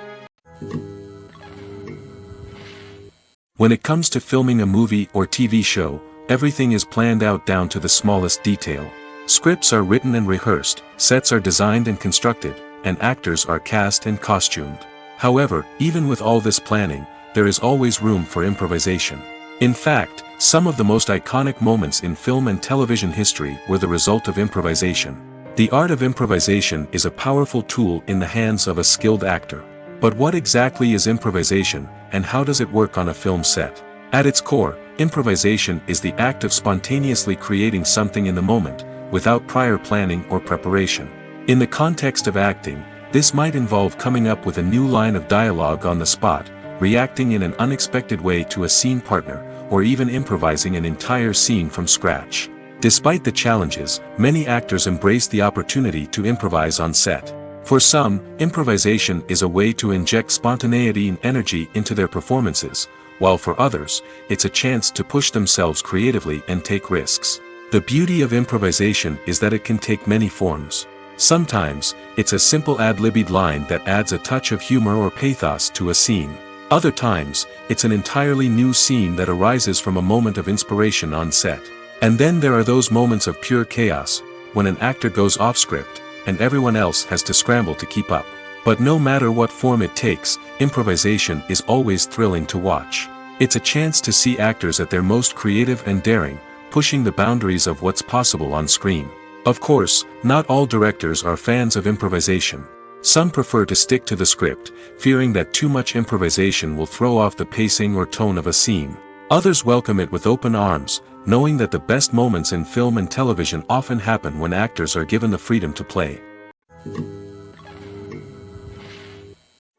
When it comes to filming a movie or TV show, everything is planned out down to the smallest detail. Scripts are written and rehearsed, sets are designed and constructed, and actors are cast and costumed. However, even with all this planning, there is always room for improvisation. In fact, some of the most iconic moments in film and television history were the result of improvisation. The art of improvisation is a powerful tool in the hands of a skilled actor. But what exactly is improvisation, and how does it work on a film set? At its core, improvisation is the act of spontaneously creating something in the moment, without prior planning or preparation. In the context of acting, this might involve coming up with a new line of dialogue on the spot, reacting in an unexpected way to a scene partner, or even improvising an entire scene from scratch. Despite the challenges, many actors embrace the opportunity to improvise on set. For some, improvisation is a way to inject spontaneity and energy into their performances, while for others, it's a chance to push themselves creatively and take risks. The beauty of improvisation is that it can take many forms. Sometimes, it's a simple ad-libbed line that adds a touch of humor or pathos to a scene. Other times, it's an entirely new scene that arises from a moment of inspiration on set. And then there are those moments of pure chaos, when an actor goes off script, and everyone else has to scramble to keep up. But no matter what form it takes, improvisation is always thrilling to watch. It's a chance to see actors at their most creative and daring, pushing the boundaries of what's possible on screen. Of course, not all directors are fans of improvisation. Some prefer to stick to the script, fearing that too much improvisation will throw off the pacing or tone of a scene. Others welcome it with open arms, knowing that the best moments in film and television often happen when actors are given the freedom to play.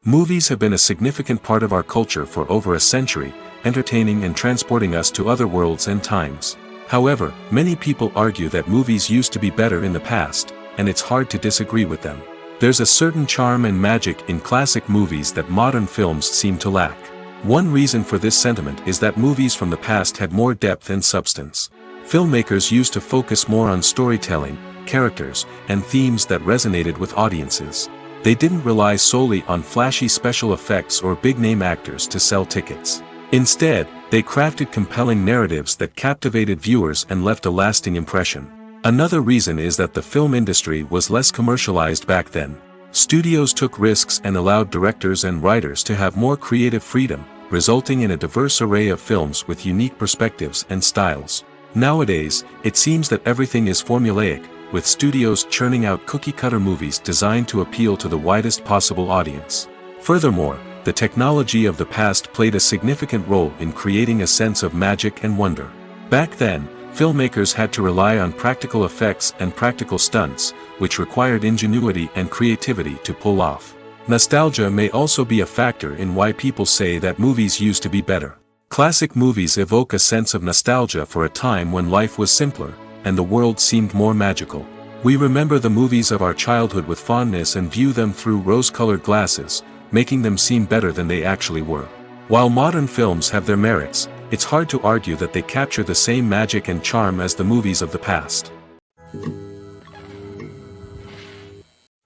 Movies have been a significant part of our culture for over a century, entertaining and transporting us to other worlds and times. However, many people argue that movies used to be better in the past, and it's hard to disagree with them. There's a certain charm and magic in classic movies that modern films seem to lack. One reason for this sentiment is that movies from the past had more depth and substance. Filmmakers used to focus more on storytelling, characters, and themes that resonated with audiences. They didn't rely solely on flashy special effects or big-name actors to sell tickets. Instead, they crafted compelling narratives that captivated viewers and left a lasting impression. Another reason is that the film industry was less commercialized back then. Studios took risks and allowed directors and writers to have more creative freedom, resulting in a diverse array of films with unique perspectives and styles. Nowadays, it seems that everything is formulaic, with studios churning out cookie-cutter movies designed to appeal to the widest possible audience. Furthermore, the technology of the past played a significant role in creating a sense of magic and wonder. Back then, filmmakers had to rely on practical effects and practical stunts, which required ingenuity and creativity to pull off. Nostalgia may also be a factor in why people say that movies used to be better. Classic movies evoke a sense of nostalgia for a time when life was simpler, and the world seemed more magical. We remember the movies of our childhood with fondness and view them through rose-colored glasses, making them seem better than they actually were. While modern films have their merits, it's hard to argue that they capture the same magic and charm as the movies of the past.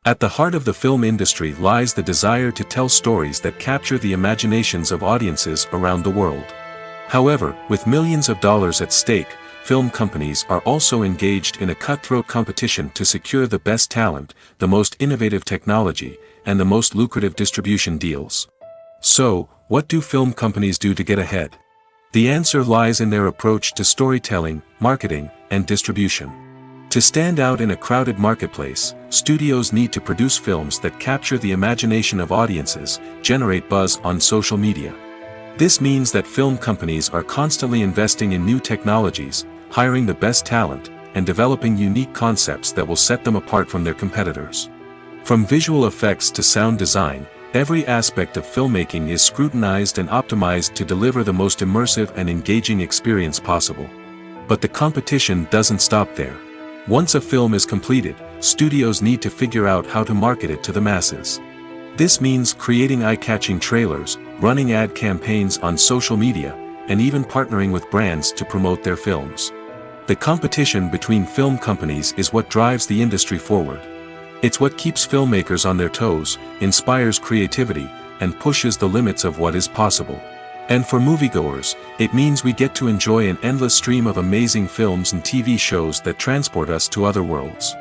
At the heart of the film industry lies the desire to tell stories that capture the imaginations of audiences around the world. However, with millions of dollars at stake, film companies are also engaged in a cutthroat competition to secure the best talent, the most innovative technology, and the most lucrative distribution deals. So, what do film companies do to get ahead? The answer lies in their approach to storytelling, marketing, and distribution. To stand out in a crowded marketplace, studios need to produce films that capture the imagination of audiences, generate buzz on social media. This means that film companies are constantly investing in new technologies, hiring the best talent, and developing unique concepts that will set them apart from their competitors. From visual effects to sound design, every aspect of filmmaking is scrutinized and optimized to deliver the most immersive and engaging experience possible. But the competition doesn't stop there. Once a film is completed, studios need to figure out how to market it to the masses. This means creating eye-catching trailers, running ad campaigns on social media, and even partnering with brands to promote their films. The competition between film companies is what drives the industry forward. It's what keeps filmmakers on their toes, inspires creativity, and pushes the limits of what is possible. And for moviegoers, it means we get to enjoy an endless stream of amazing films and TV shows that transport us to other worlds.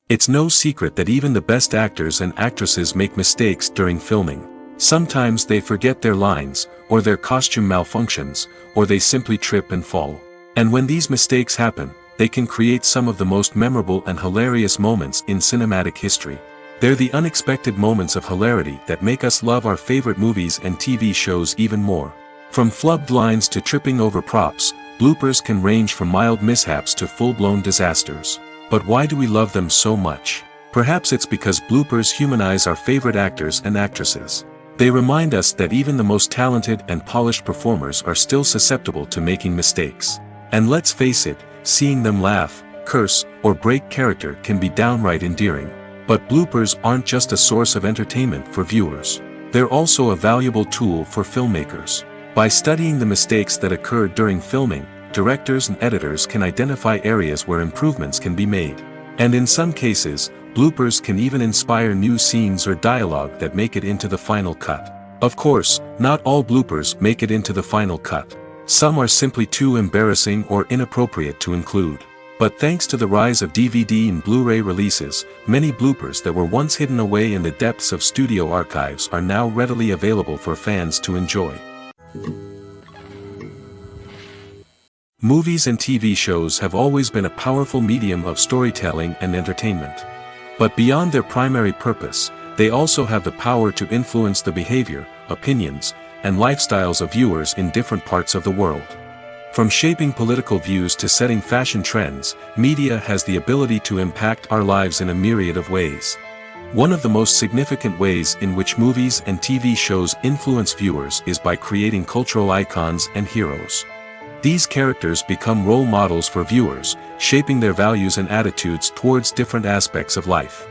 It's no secret that even the best actors and actresses make mistakes during filming. Sometimes they forget their lines, or their costume malfunctions, or they simply trip and fall. And when these mistakes happen, they can create some of the most memorable and hilarious moments in cinematic history. They're the unexpected moments of hilarity that make us love our favorite movies and TV shows even more. From flubbed lines to tripping over props, bloopers can range from mild mishaps to full-blown disasters. But why do we love them so much? Perhaps it's because bloopers humanize our favorite actors and actresses. They remind us that even the most talented and polished performers are still susceptible to making mistakes. And let's face it, seeing them laugh, curse, or break character can be downright endearing. But bloopers aren't just a source of entertainment for viewers. They're also a valuable tool for filmmakers. By studying the mistakes that occurred during filming, directors and editors can identify areas where improvements can be made. And in some cases, bloopers can even inspire new scenes or dialogue that make it into the final cut. Of course, not all bloopers make it into the final cut. Some are simply too embarrassing or inappropriate to include. But thanks to the rise of DVD and Blu-ray releases, many bloopers that were once hidden away in the depths of studio archives are now readily available for fans to enjoy. Movies and TV shows have always been a powerful medium of storytelling and entertainment. But beyond their primary purpose, they also have the power to influence the behavior, opinions, and lifestyles of viewers in different parts of the world. From shaping political views to setting fashion trends, media has the ability to impact our lives in a myriad of ways. One of the most significant ways in which movies and TV shows influence viewers is by creating cultural icons and heroes. These characters become role models for viewers, shaping their values and attitudes towards different aspects of life.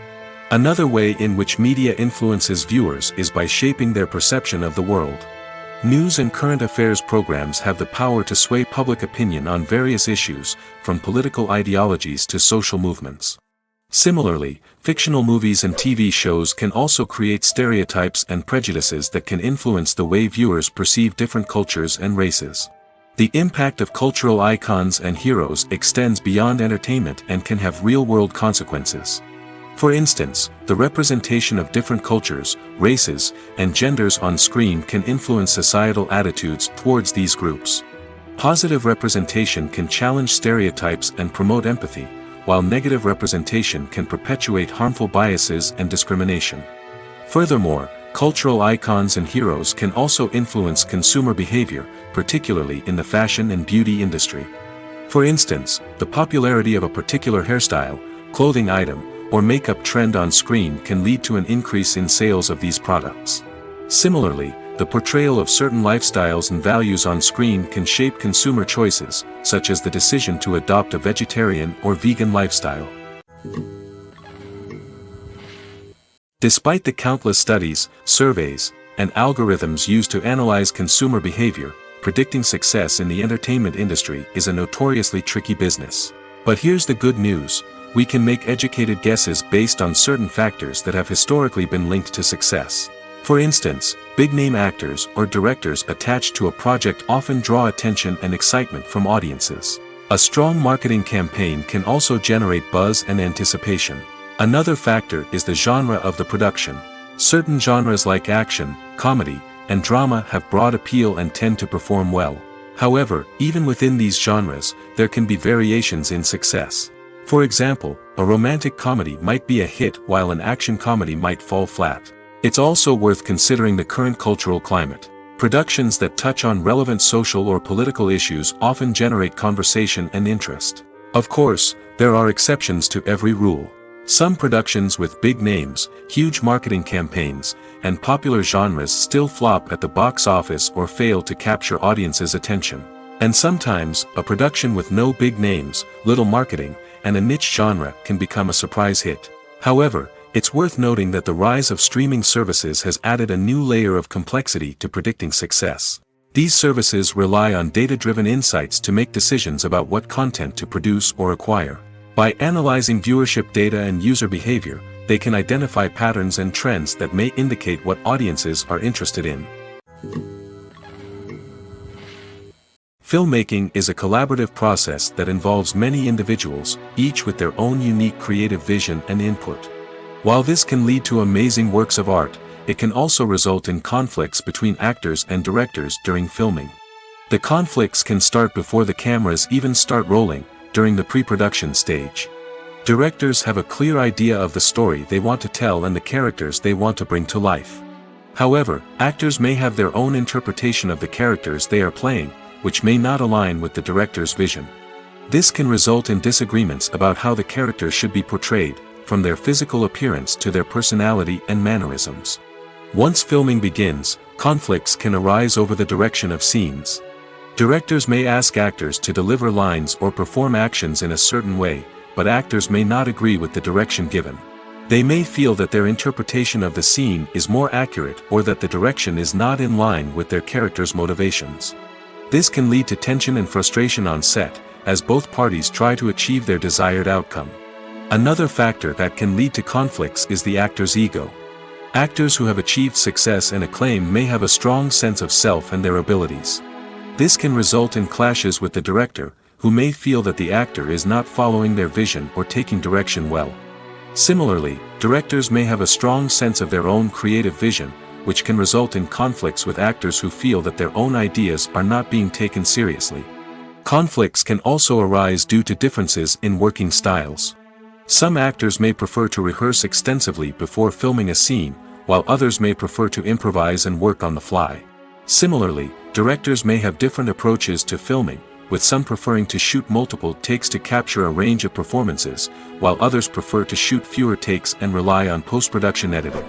Another way in which media influences viewers is by shaping their perception of the world. News and current affairs programs have the power to sway public opinion on various issues, from political ideologies to social movements. Similarly, fictional movies and TV shows can also create stereotypes and prejudices that can influence the way viewers perceive different cultures and races. The impact of cultural icons and heroes extends beyond entertainment and can have real-world consequences. For instance, the representation of different cultures, races, and genders on screen can influence societal attitudes towards these groups. Positive representation can challenge stereotypes and promote empathy, while negative representation can perpetuate harmful biases and discrimination. Furthermore, cultural icons and heroes can also influence consumer behavior, particularly in the fashion and beauty industry. For instance, the popularity of a particular hairstyle, clothing item, or makeup trend on screen can lead to an increase in sales of these products. Similarly, the portrayal of certain lifestyles and values on screen can shape consumer choices, such as the decision to adopt a vegetarian or vegan lifestyle. Despite the countless studies, surveys, and algorithms used to analyze consumer behavior, predicting success in the entertainment industry is a notoriously tricky business. But here's the good news: we can make educated guesses based on certain factors that have historically been linked to success. For instance, big-name actors or directors attached to a project often draw attention and excitement from audiences. A strong marketing campaign can also generate buzz and anticipation. Another factor is the genre of the production. Certain genres like action, comedy, and drama have broad appeal and tend to perform well. However, even within these genres, there can be variations in success. For example, a romantic comedy might be a hit while an action comedy might fall flat. It's also worth considering the current cultural climate. Productions that touch on relevant social or political issues often generate conversation and interest. Of course, there are exceptions to every rule. Some productions with big names, huge marketing campaigns, and popular genres still flop at the box office or fail to capture audiences' attention. And sometimes, a production with no big names, little marketing, and a niche genre can become a surprise hit. However, it's worth noting that the rise of streaming services has added a new layer of complexity to predicting success. These services rely on data-driven insights to make decisions about what content to produce or acquire. By analyzing viewership data and user behavior, they can identify patterns and trends that may indicate what audiences are interested in. Filmmaking is a collaborative process that involves many individuals, each with their own unique creative vision and input. While this can lead to amazing works of art, it can also result in conflicts between actors and directors during filming. The conflicts can start before the cameras even start rolling, during the pre-production stage. Directors have a clear idea of the story they want to tell and the characters they want to bring to life. However, actors may have their own interpretation of the characters they are playing, which may not align with the director's vision. This can result in disagreements about how the characters should be portrayed, from their physical appearance to their personality and mannerisms. Once filming begins, conflicts can arise over the direction of scenes. Directors may ask actors to deliver lines or perform actions in a certain way, but actors may not agree with the direction given. They may feel that their interpretation of the scene is more accurate or that the direction is not in line with their character's motivations. This can lead to tension and frustration on set, as both parties try to achieve their desired outcome. Another factor that can lead to conflicts is the actor's ego. Actors who have achieved success and acclaim may have a strong sense of self and their abilities. This can result in clashes with the director, who may feel that the actor is not following their vision or taking direction well. Similarly, directors may have a strong sense of their own creative vision, which can result in conflicts with actors who feel that their own ideas are not being taken seriously. Conflicts can also arise due to differences in working styles. Some actors may prefer to rehearse extensively before filming a scene, while others may prefer to improvise and work on the fly. Similarly, directors may have different approaches to filming, with some preferring to shoot multiple takes to capture a range of performances, while others prefer to shoot fewer takes and rely on post-production editing.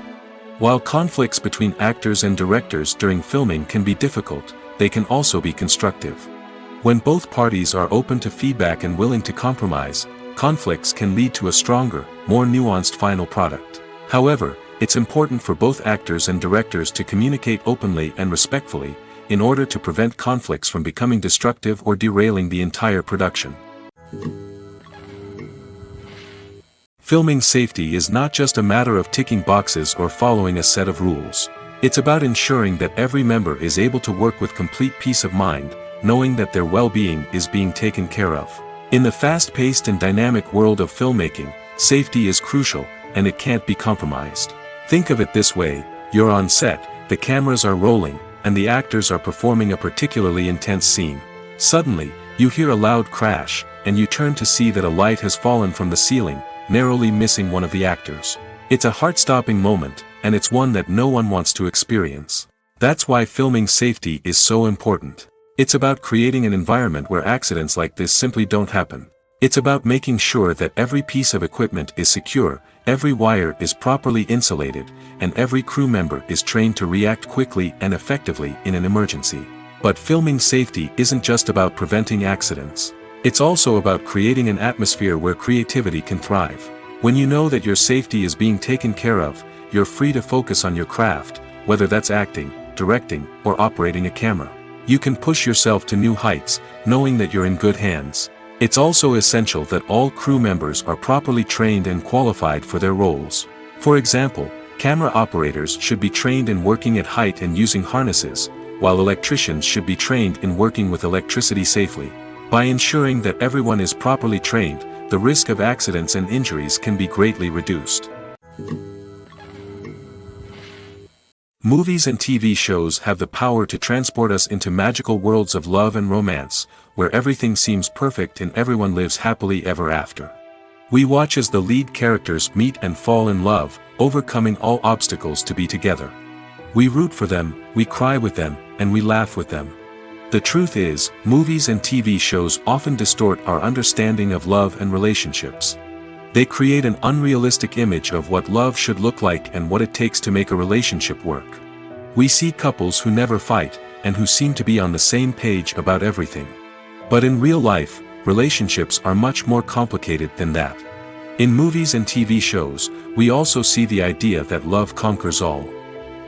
While conflicts between actors and directors during filming can be difficult, they can also be constructive. When both parties are open to feedback and willing to compromise, conflicts can lead to a stronger, more nuanced final product. However, it's important for both actors and directors to communicate openly and respectfully, in order to prevent conflicts from becoming destructive or derailing the entire production. Filming safety is not just a matter of ticking boxes or following a set of rules. It's about ensuring that every member is able to work with complete peace of mind, knowing that their well-being is being taken care of. In the fast-paced and dynamic world of filmmaking, safety is crucial, and it can't be compromised. Think of it this way: you're on set, the cameras are rolling, and the actors are performing a particularly intense scene. Suddenly, you hear a loud crash, and you turn to see that a light has fallen from the ceiling, narrowly missing one of the actors. It's a heart-stopping moment, and it's one that no one wants to experience. That's why filming safety is so important. It's about creating an environment where accidents like this simply don't happen. It's about making sure that every piece of equipment is secure, every wire is properly insulated, and every crew member is trained to react quickly and effectively in an emergency. But filming safety isn't just about preventing accidents. It's also about creating an atmosphere where creativity can thrive. When you know that your safety is being taken care of, you're free to focus on your craft, whether that's acting, directing, or operating a camera. You can push yourself to new heights, knowing that you're in good hands. It's also essential that all crew members are properly trained and qualified for their roles. For example, camera operators should be trained in working at height and using harnesses, while electricians should be trained in working with electricity safely. By ensuring that everyone is properly trained, the risk of accidents and injuries can be greatly reduced. Movies and TV shows have the power to transport us into magical worlds of love and romance, where everything seems perfect and everyone lives happily ever after. We watch as the lead characters meet and fall in love, overcoming all obstacles to be together. We root for them, we cry with them, and we laugh with them. The truth is, movies and TV shows often distort our understanding of love and relationships. They create an unrealistic image of what love should look like and what it takes to make a relationship work. We see couples who never fight, and who seem to be on the same page about everything. But in real life, relationships are much more complicated than that. In movies and TV shows, we also see the idea that love conquers all.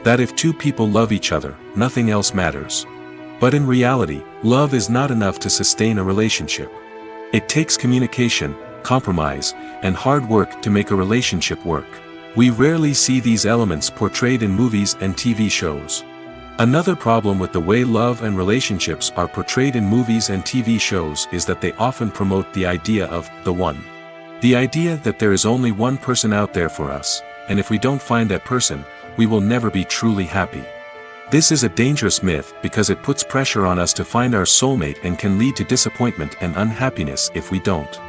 That if two people love each other, nothing else matters. But in reality, love is not enough to sustain a relationship. It takes communication, compromise, and hard work to make a relationship work. We rarely see these elements portrayed in movies and TV shows. Another problem with the way love and relationships are portrayed in movies and TV shows is that they often promote the idea of the one. The idea that there is only one person out there for us, and if we don't find that person, we will never be truly happy. This is a dangerous myth because it puts pressure on us to find our soulmate and can lead to disappointment and unhappiness if we don't.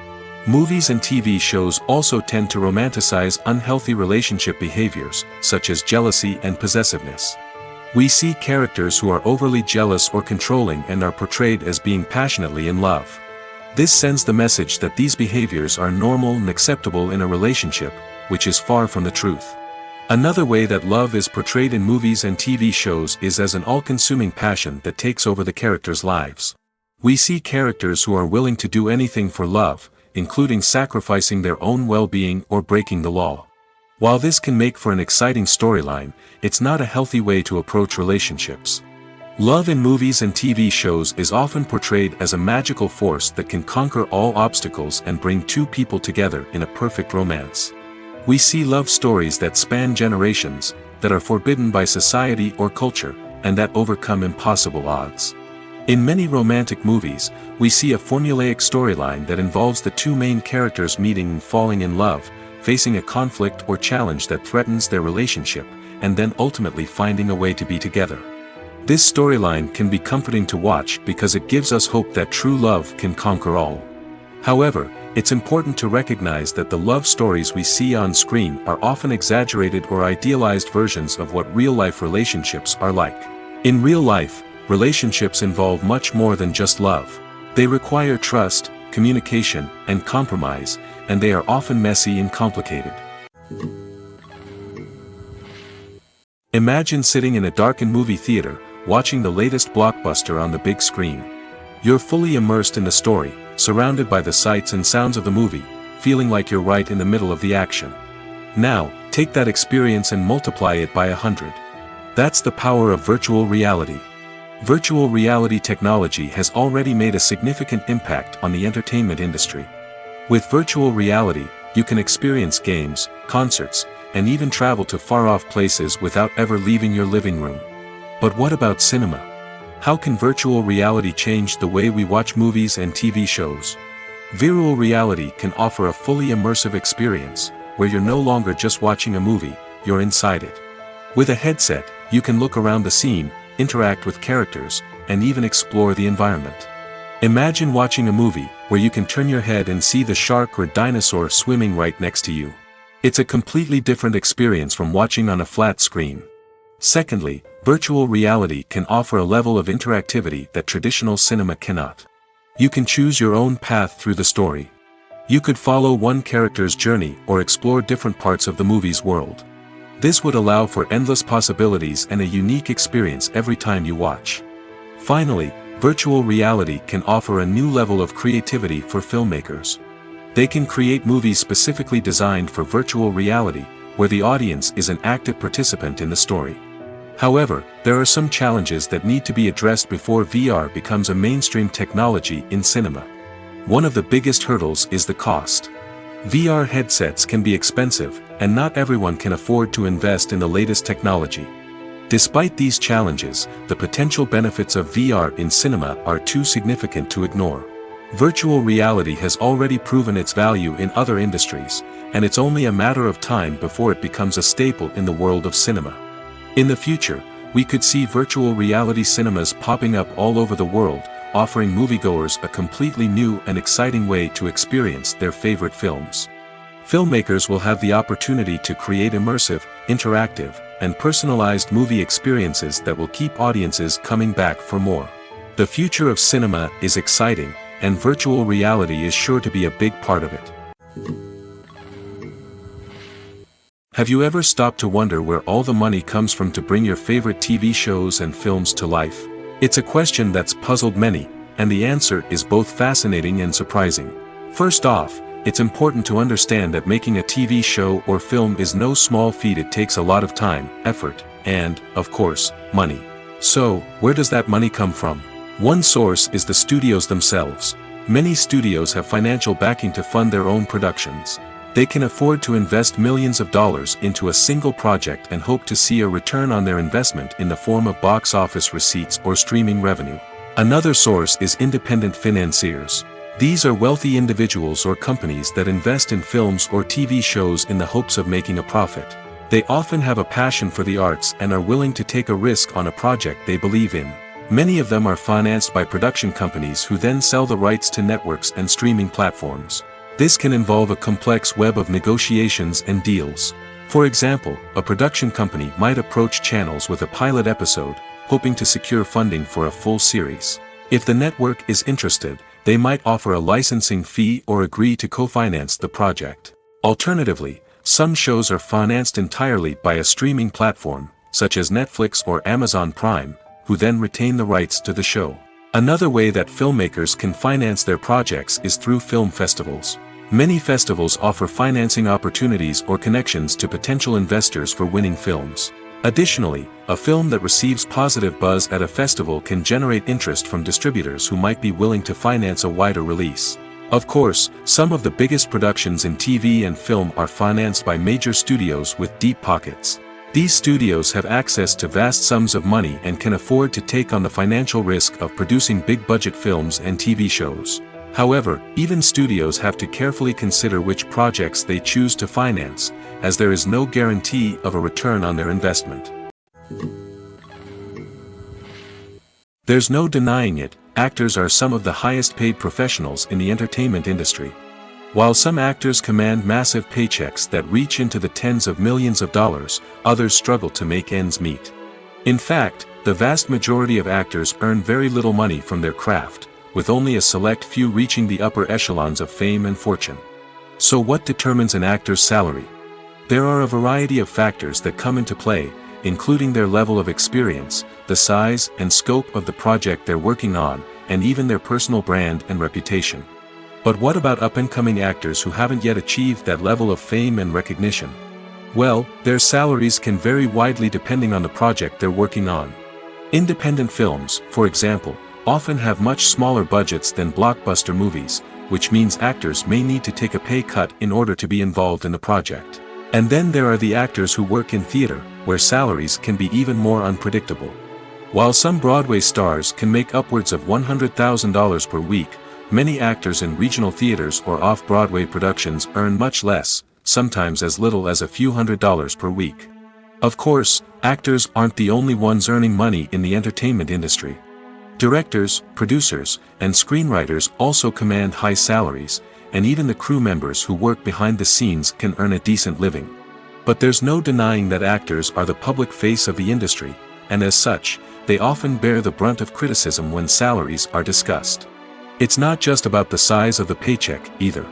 Movies and TV shows also tend to romanticize unhealthy relationship behaviors, such as jealousy and possessiveness. We see characters who are overly jealous or controlling and are portrayed as being passionately in love. This sends the message that these behaviors are normal and acceptable in a relationship, which is far from the truth. Another way that love is portrayed in movies and TV shows is as an all-consuming passion that takes over the characters' lives. We see characters who are willing to do anything for love, including sacrificing their own well-being or breaking the law. While this can make for an exciting storyline, it's not a healthy way to approach relationships. Love in movies and TV shows is often portrayed as a magical force that can conquer all obstacles and bring two people together in a perfect romance. We see love stories that span generations, that are forbidden by society or culture, and that overcome impossible odds. In many romantic movies, we see a formulaic storyline that involves the two main characters meeting and falling in love, facing a conflict or challenge that threatens their relationship, and then ultimately finding a way to be together. This storyline can be comforting to watch because it gives us hope that true love can conquer all. However, it's important to recognize that the love stories we see on screen are often exaggerated or idealized versions of what real-life relationships are like. In real life, relationships involve much more than just love. They require trust, communication, and compromise, and they are often messy and complicated. Imagine sitting in a darkened movie theater, watching the latest blockbuster on the big screen. You're fully immersed in the story, surrounded by the sights and sounds of the movie, feeling like you're right in the middle of the action. Now, take that experience and multiply it by 100. That's the power of virtual reality. Virtual reality technology has already made a significant impact on the entertainment industry. With virtual reality, you can experience games, concerts, and even travel to far-off places without ever leaving your living room. But what about cinema? How can virtual reality change the way we watch movies and TV shows? Virtual reality can offer a fully immersive experience, where you're no longer just watching a movie, you're inside it. With a headset, you can look around the scene, interact with characters, and even explore the environment. Imagine watching a movie where you can turn your head and see the shark or dinosaur swimming right next to you. It's a completely different experience from watching on a flat screen. Secondly, virtual reality can offer a level of interactivity that traditional cinema cannot. You can choose your own path through the story. You could follow one character's journey or explore different parts of the movie's world. This would allow for endless possibilities and a unique experience every time you watch. Finally, virtual reality can offer a new level of creativity for filmmakers. They can create movies specifically designed for virtual reality, where the audience is an active participant in the story. However, there are some challenges that need to be addressed before VR becomes a mainstream technology in cinema. One of the biggest hurdles is the cost. VR headsets can be expensive, and not everyone can afford to invest in the latest technology. Despite these challenges, the potential benefits of VR in cinema are too significant to ignore. Virtual reality has already proven its value in other industries, and it's only a matter of time before it becomes a staple in the world of cinema. In the future, we could see virtual reality cinemas popping up all over the world, offering moviegoers a completely new and exciting way to experience their favorite films. Filmmakers will have the opportunity to create immersive, interactive, and personalized movie experiences that will keep audiences coming back for more. The future of cinema is exciting, and virtual reality is sure to be a big part of it. Have you ever stopped to wonder where all the money comes from to bring your favorite TV shows and films to life? It's a question that's puzzled many, and the answer is both fascinating and surprising. First off, it's important to understand that making a TV show or film is no small feat. It takes a lot of time, effort, and, of course, money. So, where does that money come from? One source is the studios themselves. Many studios have financial backing to fund their own productions. They can afford to invest millions of dollars into a single project and hope to see a return on their investment in the form of box office receipts or streaming revenue. Another source is independent financiers. These are wealthy individuals or companies that invest in films or TV shows in the hopes of making a profit. They often have a passion for the arts and are willing to take a risk on a project they believe in. Many of them are financed by production companies who then sell the rights to networks and streaming platforms. This can involve a complex web of negotiations and deals. For example, a production company might approach channels with a pilot episode, hoping to secure funding for a full series. If the network is interested, they might offer a licensing fee or agree to co-finance the project. Alternatively, some shows are financed entirely by a streaming platform, such as Netflix or Amazon Prime, who then retain the rights to the show. Another way that filmmakers can finance their projects is through film festivals. Many festivals offer financing opportunities or connections to potential investors for winning films. Additionally, a film that receives positive buzz at a festival can generate interest from distributors who might be willing to finance a wider release. Of course, some of the biggest productions in TV and film are financed by major studios with deep pockets. These studios have access to vast sums of money and can afford to take on the financial risk of producing big-budget films and TV shows. However, even studios have to carefully consider which projects they choose to finance, as there is no guarantee of a return on their investment. There's no denying it, actors are some of the highest-paid professionals in the entertainment industry. While some actors command massive paychecks that reach into the tens of millions of dollars, others struggle to make ends meet. In fact, the vast majority of actors earn very little money from their craft, with only a select few reaching the upper echelons of fame and fortune. So what determines an actor's salary? There are a variety of factors that come into play, including their level of experience, the size and scope of the project they're working on, and even their personal brand and reputation. But what about up-and-coming actors who haven't yet achieved that level of fame and recognition? Well, their salaries can vary widely depending on the project they're working on. Independent films, for example, often have much smaller budgets than blockbuster movies, which means actors may need to take a pay cut in order to be involved in the project. And then there are the actors who work in theater, where salaries can be even more unpredictable. While some Broadway stars can make upwards of $100,000 per week, many actors in regional theaters or off-Broadway productions earn much less, sometimes as little as a few $100s per week. Of course, actors aren't the only ones earning money in the entertainment industry. Directors, producers, and screenwriters also command high salaries, and even the crew members who work behind the scenes can earn a decent living. But there's no denying that actors are the public face of the industry, and as such, they often bear the brunt of criticism when salaries are discussed. It's not just about the size of the paycheck, either.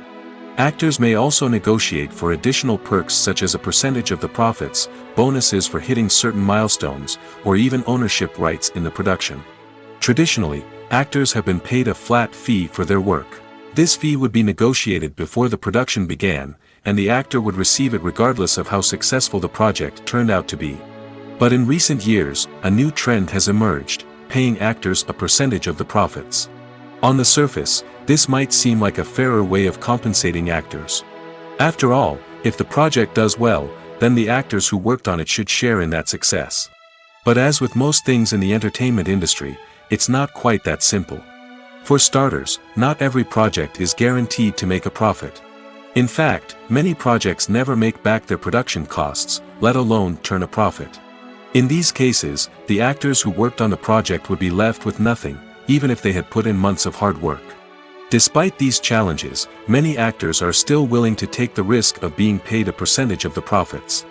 Actors may also negotiate for additional perks such as a percentage of the profits, bonuses for hitting certain milestones, or even ownership rights in the production. Traditionally, actors have been paid a flat fee for their work. This fee would be negotiated before the production began, and the actor would receive it regardless of how successful the project turned out to be. But in recent years, a new trend has emerged, paying actors a percentage of the profits. On the surface, this might seem like a fairer way of compensating actors. After all, if the project does well, then the actors who worked on it should share in that success. But as with most things in the entertainment industry, it's not quite that simple. For starters, not every project is guaranteed to make a profit. In fact, many projects never make back their production costs, let alone turn a profit. In these cases, the actors who worked on the project would be left with nothing, even if they had put in months of hard work. Despite these challenges, many actors are still willing to take the risk of being paid a percentage of the profits.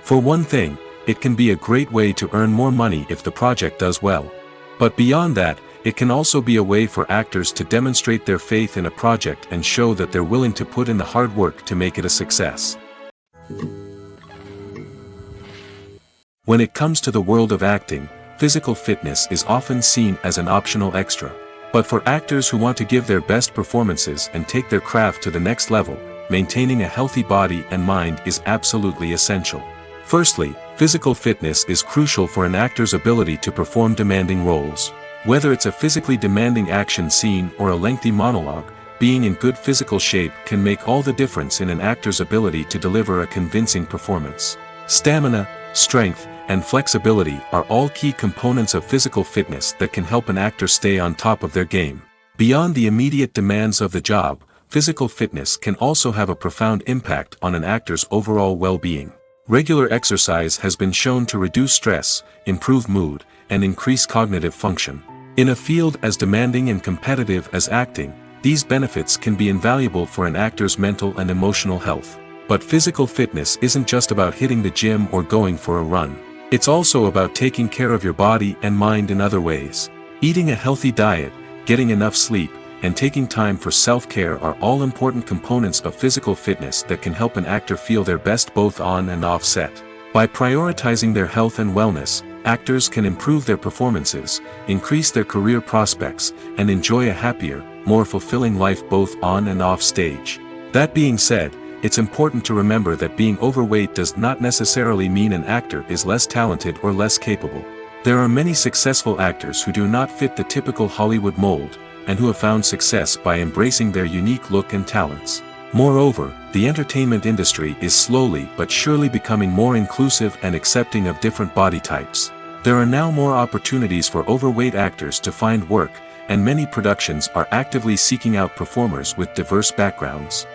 For one thing, it can be a great way to earn more money if the project does well. But beyond that, it can also be a way for actors to demonstrate their faith in a project and show that they're willing to put in the hard work to make it a success. When it comes to the world of acting, physical fitness is often seen as an optional extra. But for actors who want to give their best performances and take their craft to the next level, maintaining a healthy body and mind is absolutely essential. Firstly, physical fitness is crucial for an actor's ability to perform demanding roles. Whether it's a physically demanding action scene or a lengthy monologue, being in good physical shape can make all the difference in an actor's ability to deliver a convincing performance. Stamina, strength, and flexibility are all key components of physical fitness that can help an actor stay on top of their game. Beyond the immediate demands of the job, physical fitness can also have a profound impact on an actor's overall well-being. Regular exercise has been shown to reduce stress, improve mood, and increase cognitive function. In a field as demanding and competitive as acting, these benefits can be invaluable for an actor's mental and emotional health. But physical fitness isn't just about hitting the gym or going for a run. It's also about taking care of your body and mind in other ways. Eating a healthy diet, getting enough sleep, and taking time for self-care are all important components of physical fitness that can help an actor feel their best both on and off set. By prioritizing their health and wellness, actors can improve their performances, increase their career prospects, and enjoy a happier, more fulfilling life both on and off stage. That being said, it's important to remember that being overweight does not necessarily mean an actor is less talented or less capable. There are many successful actors who do not fit the typical Hollywood mold, and who have found success by embracing their unique look and talents. Moreover, the entertainment industry is slowly but surely becoming more inclusive and accepting of different body types. There are now more opportunities for overweight actors to find work, and many productions are actively seeking out performers with diverse backgrounds.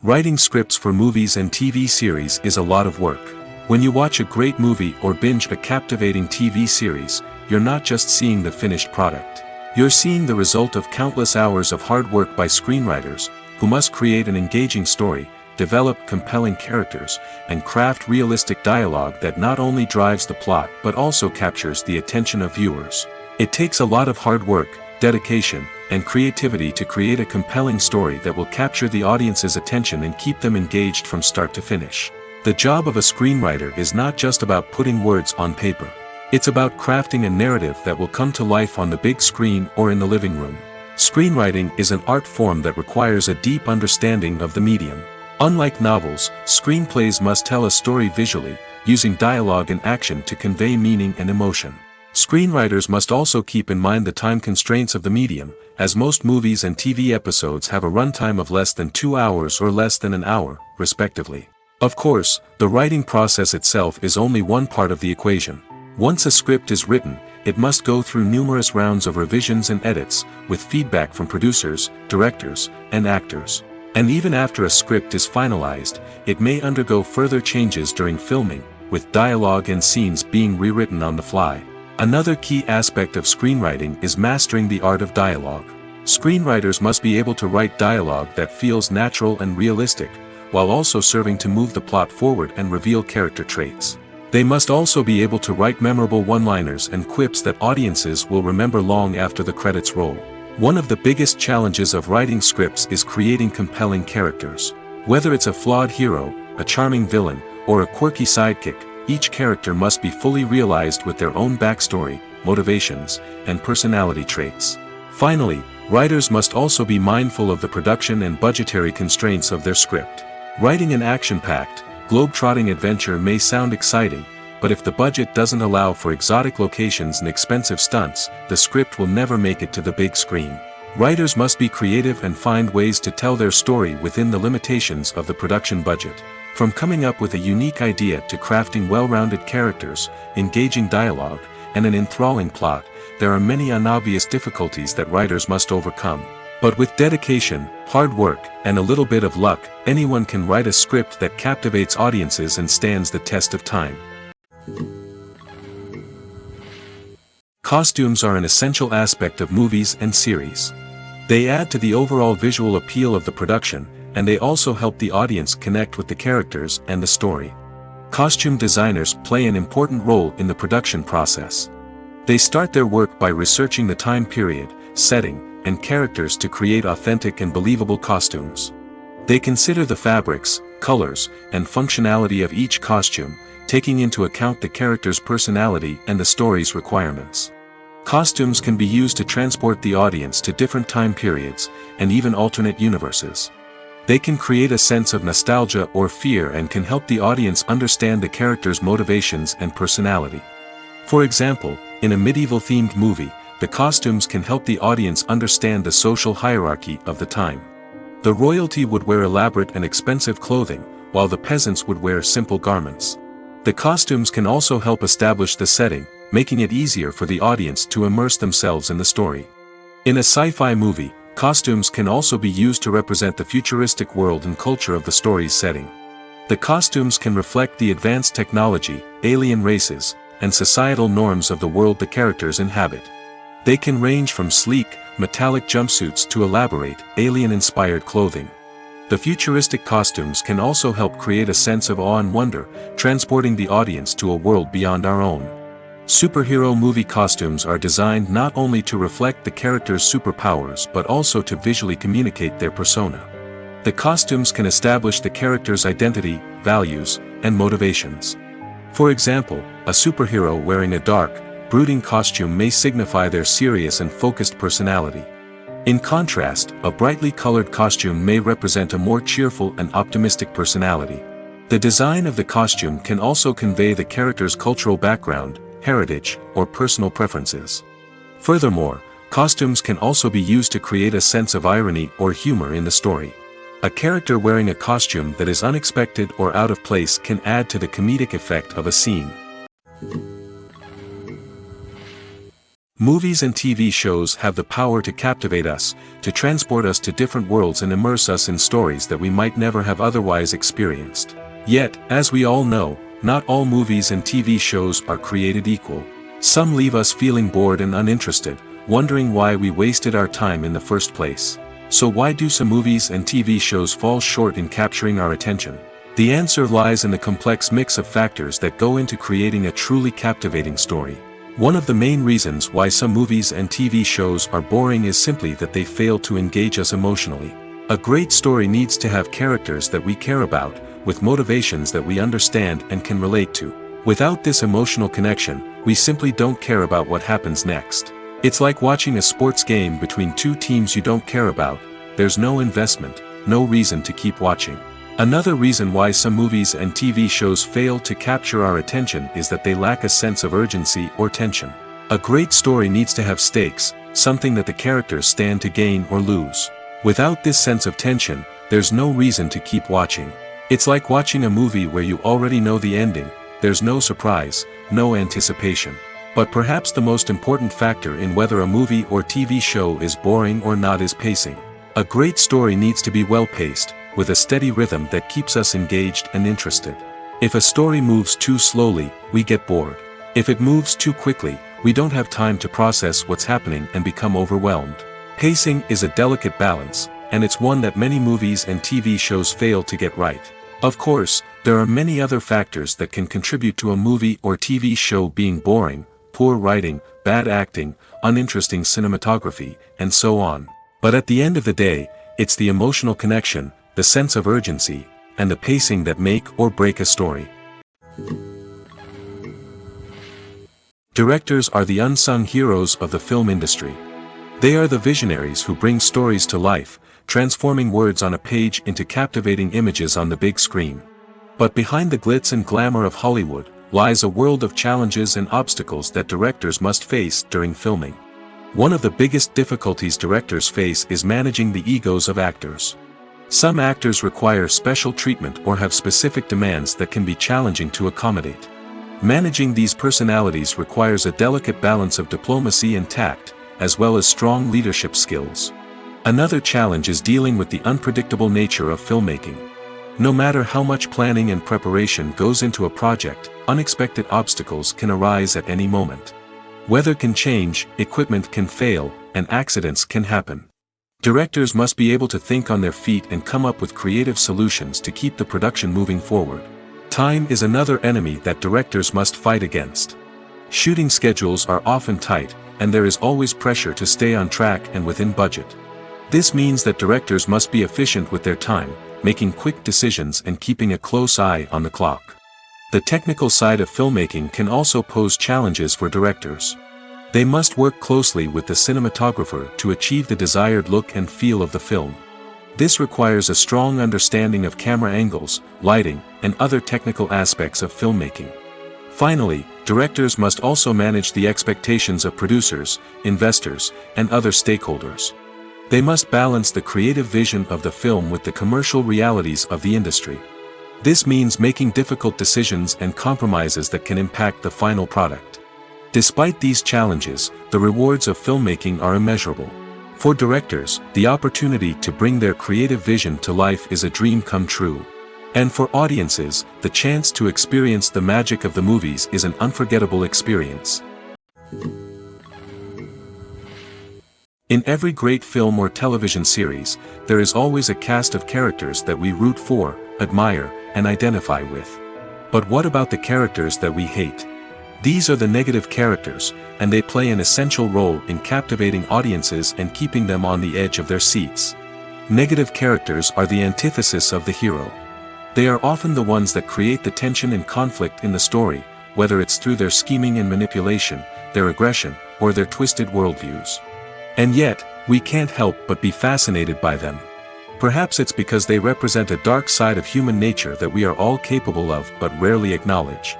Writing scripts for movies and TV series is a lot of work. When you watch a great movie or binge a captivating TV series, you're not just seeing the finished product. You're seeing the result of countless hours of hard work by screenwriters, who must create an engaging story, develop compelling characters, and craft realistic dialogue that not only drives the plot but also captures the attention of viewers. It takes a lot of hard work, dedication, and creativity to create a compelling story that will capture the audience's attention and keep them engaged from start to finish. The job of a screenwriter is not just about putting words on paper. It's about crafting a narrative that will come to life on the big screen or in the living room. Screenwriting is an art form that requires a deep understanding of the medium. Unlike novels, screenplays must tell a story visually, using dialogue and action to convey meaning and emotion. Screenwriters must also keep in mind the time constraints of the medium, as most movies and TV episodes have a runtime of less than 2 hours or less than an hour, respectively. Of course, the writing process itself is only one part of the equation. Once a script is written, it must go through numerous rounds of revisions and edits, with feedback from producers, directors, and actors. And even after a script is finalized, it may undergo further changes during filming, with dialogue and scenes being rewritten on the fly. Another key aspect of screenwriting is mastering the art of dialogue. Screenwriters must be able to write dialogue that feels natural and realistic, while also serving to move the plot forward and reveal character traits. They must also be able to write memorable one-liners and quips that audiences will remember long after the credits roll. One of the biggest challenges of writing scripts is creating compelling characters. Whether it's a flawed hero, a charming villain, or a quirky sidekick, each character must be fully realized with their own backstory, motivations, and personality traits. Finally, writers must also be mindful of the production and budgetary constraints of their script. Writing an action-packed, globe-trotting adventure may sound exciting, but if the budget doesn't allow for exotic locations and expensive stunts, the script will never make it to the big screen. Writers must be creative and find ways to tell their story within the limitations of the production budget. From coming up with a unique idea to crafting well-rounded characters, engaging dialogue, and an enthralling plot, there are many unobvious difficulties that writers must overcome. But with dedication, hard work, and a little bit of luck, anyone can write a script that captivates audiences and stands the test of time. Costumes are an essential aspect of movies and series. They add to the overall visual appeal of the production, and they also help the audience connect with the characters and the story. Costume designers play an important role in the production process. They start their work by researching the time period, setting, and characters to create authentic and believable costumes. They consider the fabrics, colors, and functionality of each costume, taking into account the character's personality and the story's requirements. Costumes can be used to transport the audience to different time periods, and even alternate universes. They can create a sense of nostalgia or fear and can help the audience understand the character's motivations and personality. For example, in a medieval-themed movie, the costumes can help the audience understand the social hierarchy of the time. The royalty would wear elaborate and expensive clothing, while the peasants would wear simple garments. The costumes can also help establish the setting, making it easier for the audience to immerse themselves in the story. In a sci-fi movie, costumes can also be used to represent the futuristic world and culture of the story's setting. The costumes can reflect the advanced technology, alien races, and societal norms of the world the characters inhabit. They can range from sleek, metallic jumpsuits to elaborate, alien-inspired clothing. The futuristic costumes can also help create a sense of awe and wonder, transporting the audience to a world beyond our own. Superhero movie costumes are designed not only to reflect the character's superpowers but also to visually communicate their persona. The costumes can establish the character's identity, values, and motivations. For example, a superhero wearing a dark, brooding costume may signify their serious and focused personality. In contrast, a brightly colored costume may represent a more cheerful and optimistic personality. The design of the costume can also convey the character's cultural background, heritage, or personal preferences. Furthermore, costumes can also be used to create a sense of irony or humor in the story. A character wearing a costume that is unexpected or out of place can add to the comedic effect of a scene. Movies and TV shows have the power to captivate us, to transport us to different worlds and immerse us in stories that we might never have otherwise experienced. Yet, as we all know, not all movies and TV shows are created equal. Some leave us feeling bored and uninterested, wondering why we wasted our time in the first place. So why do some movies and TV shows fall short in capturing our attention? The answer lies in the complex mix of factors that go into creating a truly captivating story. One of the main reasons why some movies and TV shows are boring is simply that they fail to engage us emotionally. A great story needs to have characters that we care about, with motivations that we understand and can relate to. Without this emotional connection, we simply don't care about what happens next. It's like watching a sports game between two teams you don't care about. There's no investment, no reason to keep watching. Another reason why some movies and TV shows fail to capture our attention is that they lack a sense of urgency or tension. A great story needs to have stakes, something that the characters stand to gain or lose. Without this sense of tension, there's no reason to keep watching. It's like watching a movie where you already know the ending. There's no surprise, no anticipation. But perhaps the most important factor in whether a movie or TV show is boring or not is pacing. A great story needs to be well-paced, with a steady rhythm that keeps us engaged and interested. If a story moves too slowly, we get bored. If it moves too quickly, we don't have time to process what's happening and become overwhelmed. Pacing is a delicate balance, and it's one that many movies and TV shows fail to get right. Of course, there are many other factors that can contribute to a movie or TV show being boring: poor writing, bad acting, uninteresting cinematography, and so on. But at the end of the day, it's the emotional connection, the sense of urgency, and the pacing that make or break a story. Directors are the unsung heroes of the film industry. They are the visionaries who bring stories to life, transforming words on a page into captivating images on the big screen. But behind the glitz and glamour of Hollywood lies a world of challenges and obstacles that directors must face during filming. One of the biggest difficulties directors face is managing the egos of actors. Some actors require special treatment or have specific demands that can be challenging to accommodate. Managing these personalities requires a delicate balance of diplomacy and tact, as well as strong leadership skills. Another challenge is dealing with the unpredictable nature of filmmaking. No matter how much planning and preparation goes into a project, unexpected obstacles can arise at any moment. Weather can change, equipment can fail, and accidents can happen. Directors must be able to think on their feet and come up with creative solutions to keep the production moving forward. Time is another enemy that directors must fight against. Shooting schedules are often tight, and there is always pressure to stay on track and within budget. This means that directors must be efficient with their time, making quick decisions and keeping a close eye on the clock. The technical side of filmmaking can also pose challenges for directors. They must work closely with the cinematographer to achieve the desired look and feel of the film. This requires a strong understanding of camera angles, lighting, and other technical aspects of filmmaking. Finally, directors must also manage the expectations of producers, investors, and other stakeholders. They must balance the creative vision of the film with the commercial realities of the industry. This means making difficult decisions and compromises that can impact the final product. Despite these challenges, the rewards of filmmaking are immeasurable. For directors, the opportunity to bring their creative vision to life is a dream come true. And for audiences, the chance to experience the magic of the movies is an unforgettable experience. In every great film or television series, there is always a cast of characters that we root for, admire, and identify with. But what about the characters that we hate? These are the negative characters, and they play an essential role in captivating audiences and keeping them on the edge of their seats. Negative characters are the antithesis of the hero. They are often the ones that create the tension and conflict in the story, whether it's through their scheming and manipulation, their aggression, or their twisted worldviews. And yet, we can't help but be fascinated by them. Perhaps it's because they represent a dark side of human nature that we are all capable of but rarely acknowledge.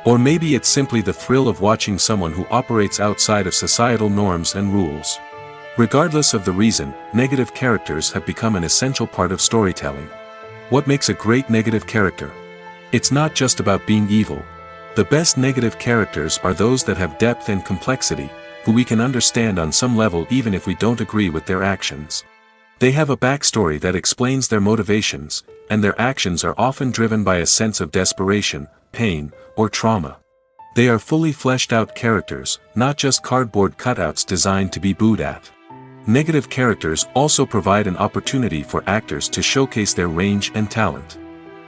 Or maybe it's simply the thrill of watching someone who operates outside of societal norms and rules. Regardless of the reason, negative characters have become an essential part of storytelling. What makes a great negative character? It's not just about being evil. The best negative characters are those that have depth and complexity, who we can understand on some level even if we don't agree with their actions. They have a backstory that explains their motivations, and their actions are often driven by a sense of desperation, pain, or trauma. They are fully fleshed out characters, not just cardboard cutouts designed to be booed at. Negative characters also provide an opportunity for actors to showcase their range and talent.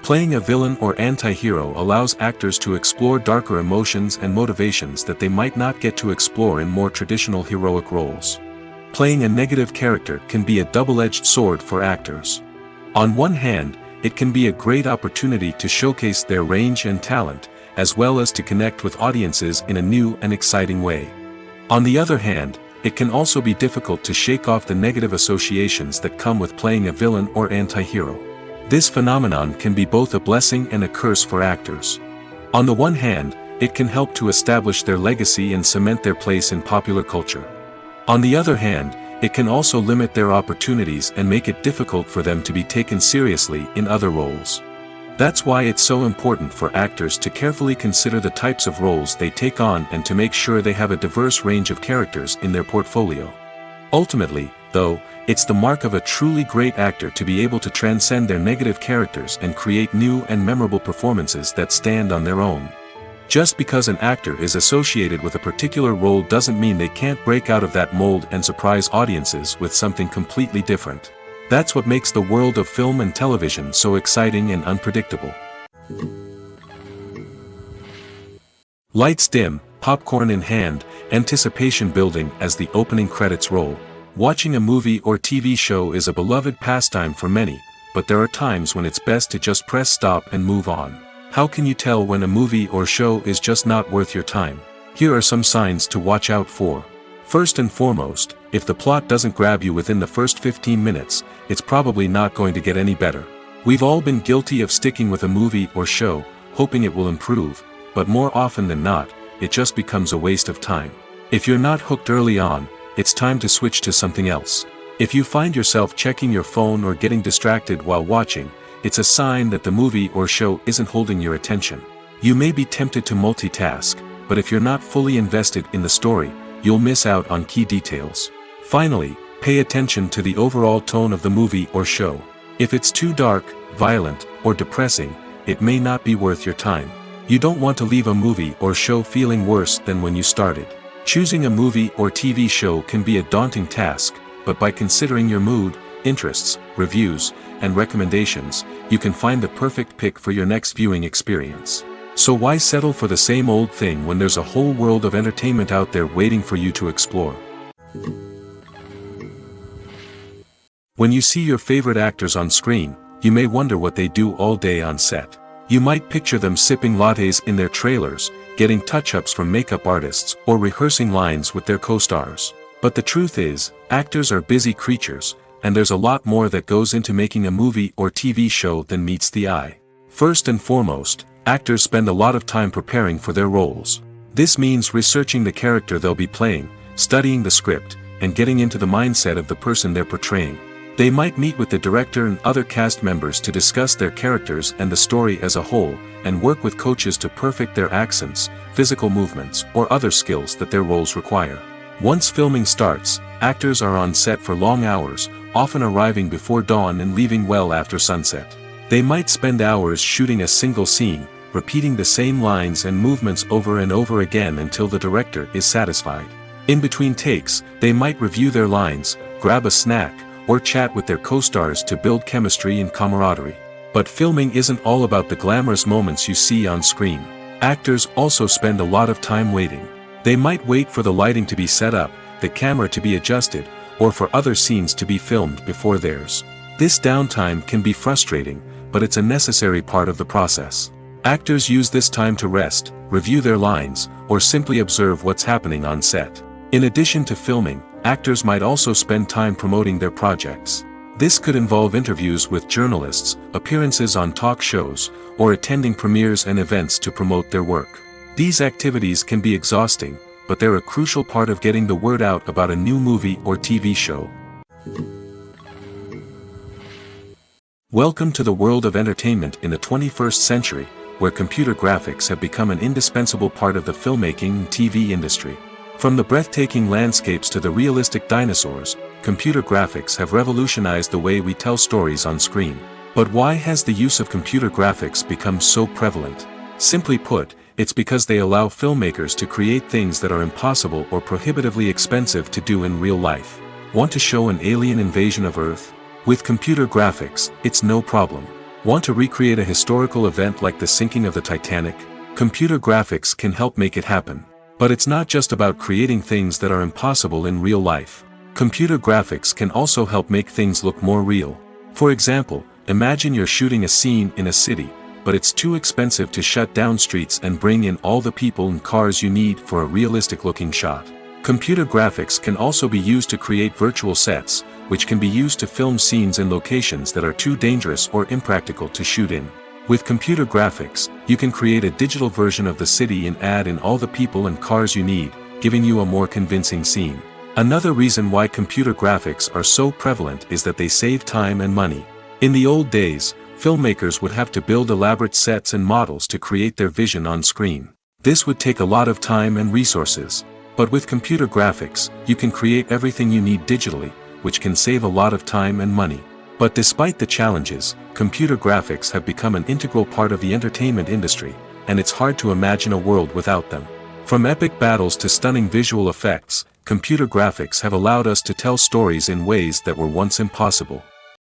Playing a villain or anti-hero allows actors to explore darker emotions and motivations that they might not get to explore in more traditional heroic roles. Playing a negative character can be a double-edged sword for actors. On one hand, it can be a great opportunity to showcase their range and talent, as well as to connect with audiences in a new and exciting way. On the other hand, it can also be difficult to shake off the negative associations that come with playing a villain or anti-hero. This phenomenon can be both a blessing and a curse for actors. On the one hand, it can help to establish their legacy and cement their place in popular culture. On the other hand, it can also limit their opportunities and make it difficult for them to be taken seriously in other roles. That's why it's so important for actors to carefully consider the types of roles they take on and to make sure they have a diverse range of characters in their portfolio. Ultimately, though, it's the mark of a truly great actor to be able to transcend their negative characters and create new and memorable performances that stand on their own. Just because an actor is associated with a particular role doesn't mean they can't break out of that mold and surprise audiences with something completely different. That's what makes the world of film and television so exciting and unpredictable. Lights dim, popcorn in hand, anticipation building as the opening credits roll. Watching a movie or TV show is a beloved pastime for many, but there are times when it's best to just press stop and move on. How can you tell when a movie or show is just not worth your time? Here are some signs to watch out for. First and foremost, if the plot doesn't grab you within the first 15 minutes, it's probably not going to get any better. We've all been guilty of sticking with a movie or show, hoping it will improve, but more often than not, it just becomes a waste of time. If you're not hooked early on, it's time to switch to something else. If you find yourself checking your phone or getting distracted while watching, it's a sign that the movie or show isn't holding your attention. You may be tempted to multitask, but if you're not fully invested in the story, you'll miss out on key details. Finally, pay attention to the overall tone of the movie or show. If it's too dark, violent, or depressing, it may not be worth your time. You don't want to leave a movie or show feeling worse than when you started. Choosing a movie or TV show can be a daunting task, but by considering your mood, interests, reviews, and recommendations, you can find the perfect pick for your next viewing experience. So why settle for the same old thing when there's a whole world of entertainment out there waiting for you to explore? When you see your favorite actors on screen, you may wonder what they do all day on set. You might picture them sipping lattes in their trailers, getting touch-ups from makeup artists, or rehearsing lines with their co-stars. But the truth is, actors are busy creatures, and there's a lot more that goes into making a movie or TV show than meets the eye. First and foremost, actors spend a lot of time preparing for their roles. This means researching the character they'll be playing, studying the script, and getting into the mindset of the person they're portraying. They might meet with the director and other cast members to discuss their characters and the story as a whole, and work with coaches to perfect their accents, physical movements, or other skills that their roles require. Once filming starts, actors are on set for long hours, often arriving before dawn and leaving well after sunset. They might spend hours shooting a single scene, repeating the same lines and movements over and over again until the director is satisfied. In between takes, they might review their lines, grab a snack, or chat with their co-stars to build chemistry and camaraderie. But filming isn't all about the glamorous moments you see on screen. Actors also spend a lot of time waiting. They might wait for the lighting to be set up, the camera to be adjusted, or for other scenes to be filmed before theirs. This downtime can be frustrating, but it's a necessary part of the process. Actors use this time to rest, review their lines, or simply observe what's happening on set. In addition to filming, actors might also spend time promoting their projects. This could involve interviews with journalists, appearances on talk shows, or attending premieres and events to promote their work. These activities can be exhausting, but they're a crucial part of getting the word out about a new movie or TV show. Welcome to the world of entertainment in the 21st century, where computer graphics have become an indispensable part of the filmmaking and TV industry. From the breathtaking landscapes to the realistic dinosaurs, computer graphics have revolutionized the way we tell stories on screen. But why has the use of computer graphics become so prevalent? Simply put, it's because they allow filmmakers to create things that are impossible or prohibitively expensive to do in real life. Want to show an alien invasion of Earth? With computer graphics, it's no problem. Want to recreate a historical event like the sinking of the Titanic? Computer graphics can help make it happen. But it's not just about creating things that are impossible in real life. Computer graphics can also help make things look more real. For example, imagine you're shooting a scene in a city, but it's too expensive to shut down streets and bring in all the people and cars you need for a realistic-looking shot. Computer graphics can also be used to create virtual sets, which can be used to film scenes in locations that are too dangerous or impractical to shoot in. With computer graphics, you can create a digital version of the city and add in all the people and cars you need, giving you a more convincing scene. Another reason why computer graphics are so prevalent is that they save time and money. In the old days, filmmakers would have to build elaborate sets and models to create their vision on screen. This would take a lot of time and resources. But with computer graphics, you can create everything you need digitally, which can save a lot of time and money. But despite the challenges, computer graphics have become an integral part of the entertainment industry, and it's hard to imagine a world without them. From epic battles to stunning visual effects, computer graphics have allowed us to tell stories in ways that were once impossible.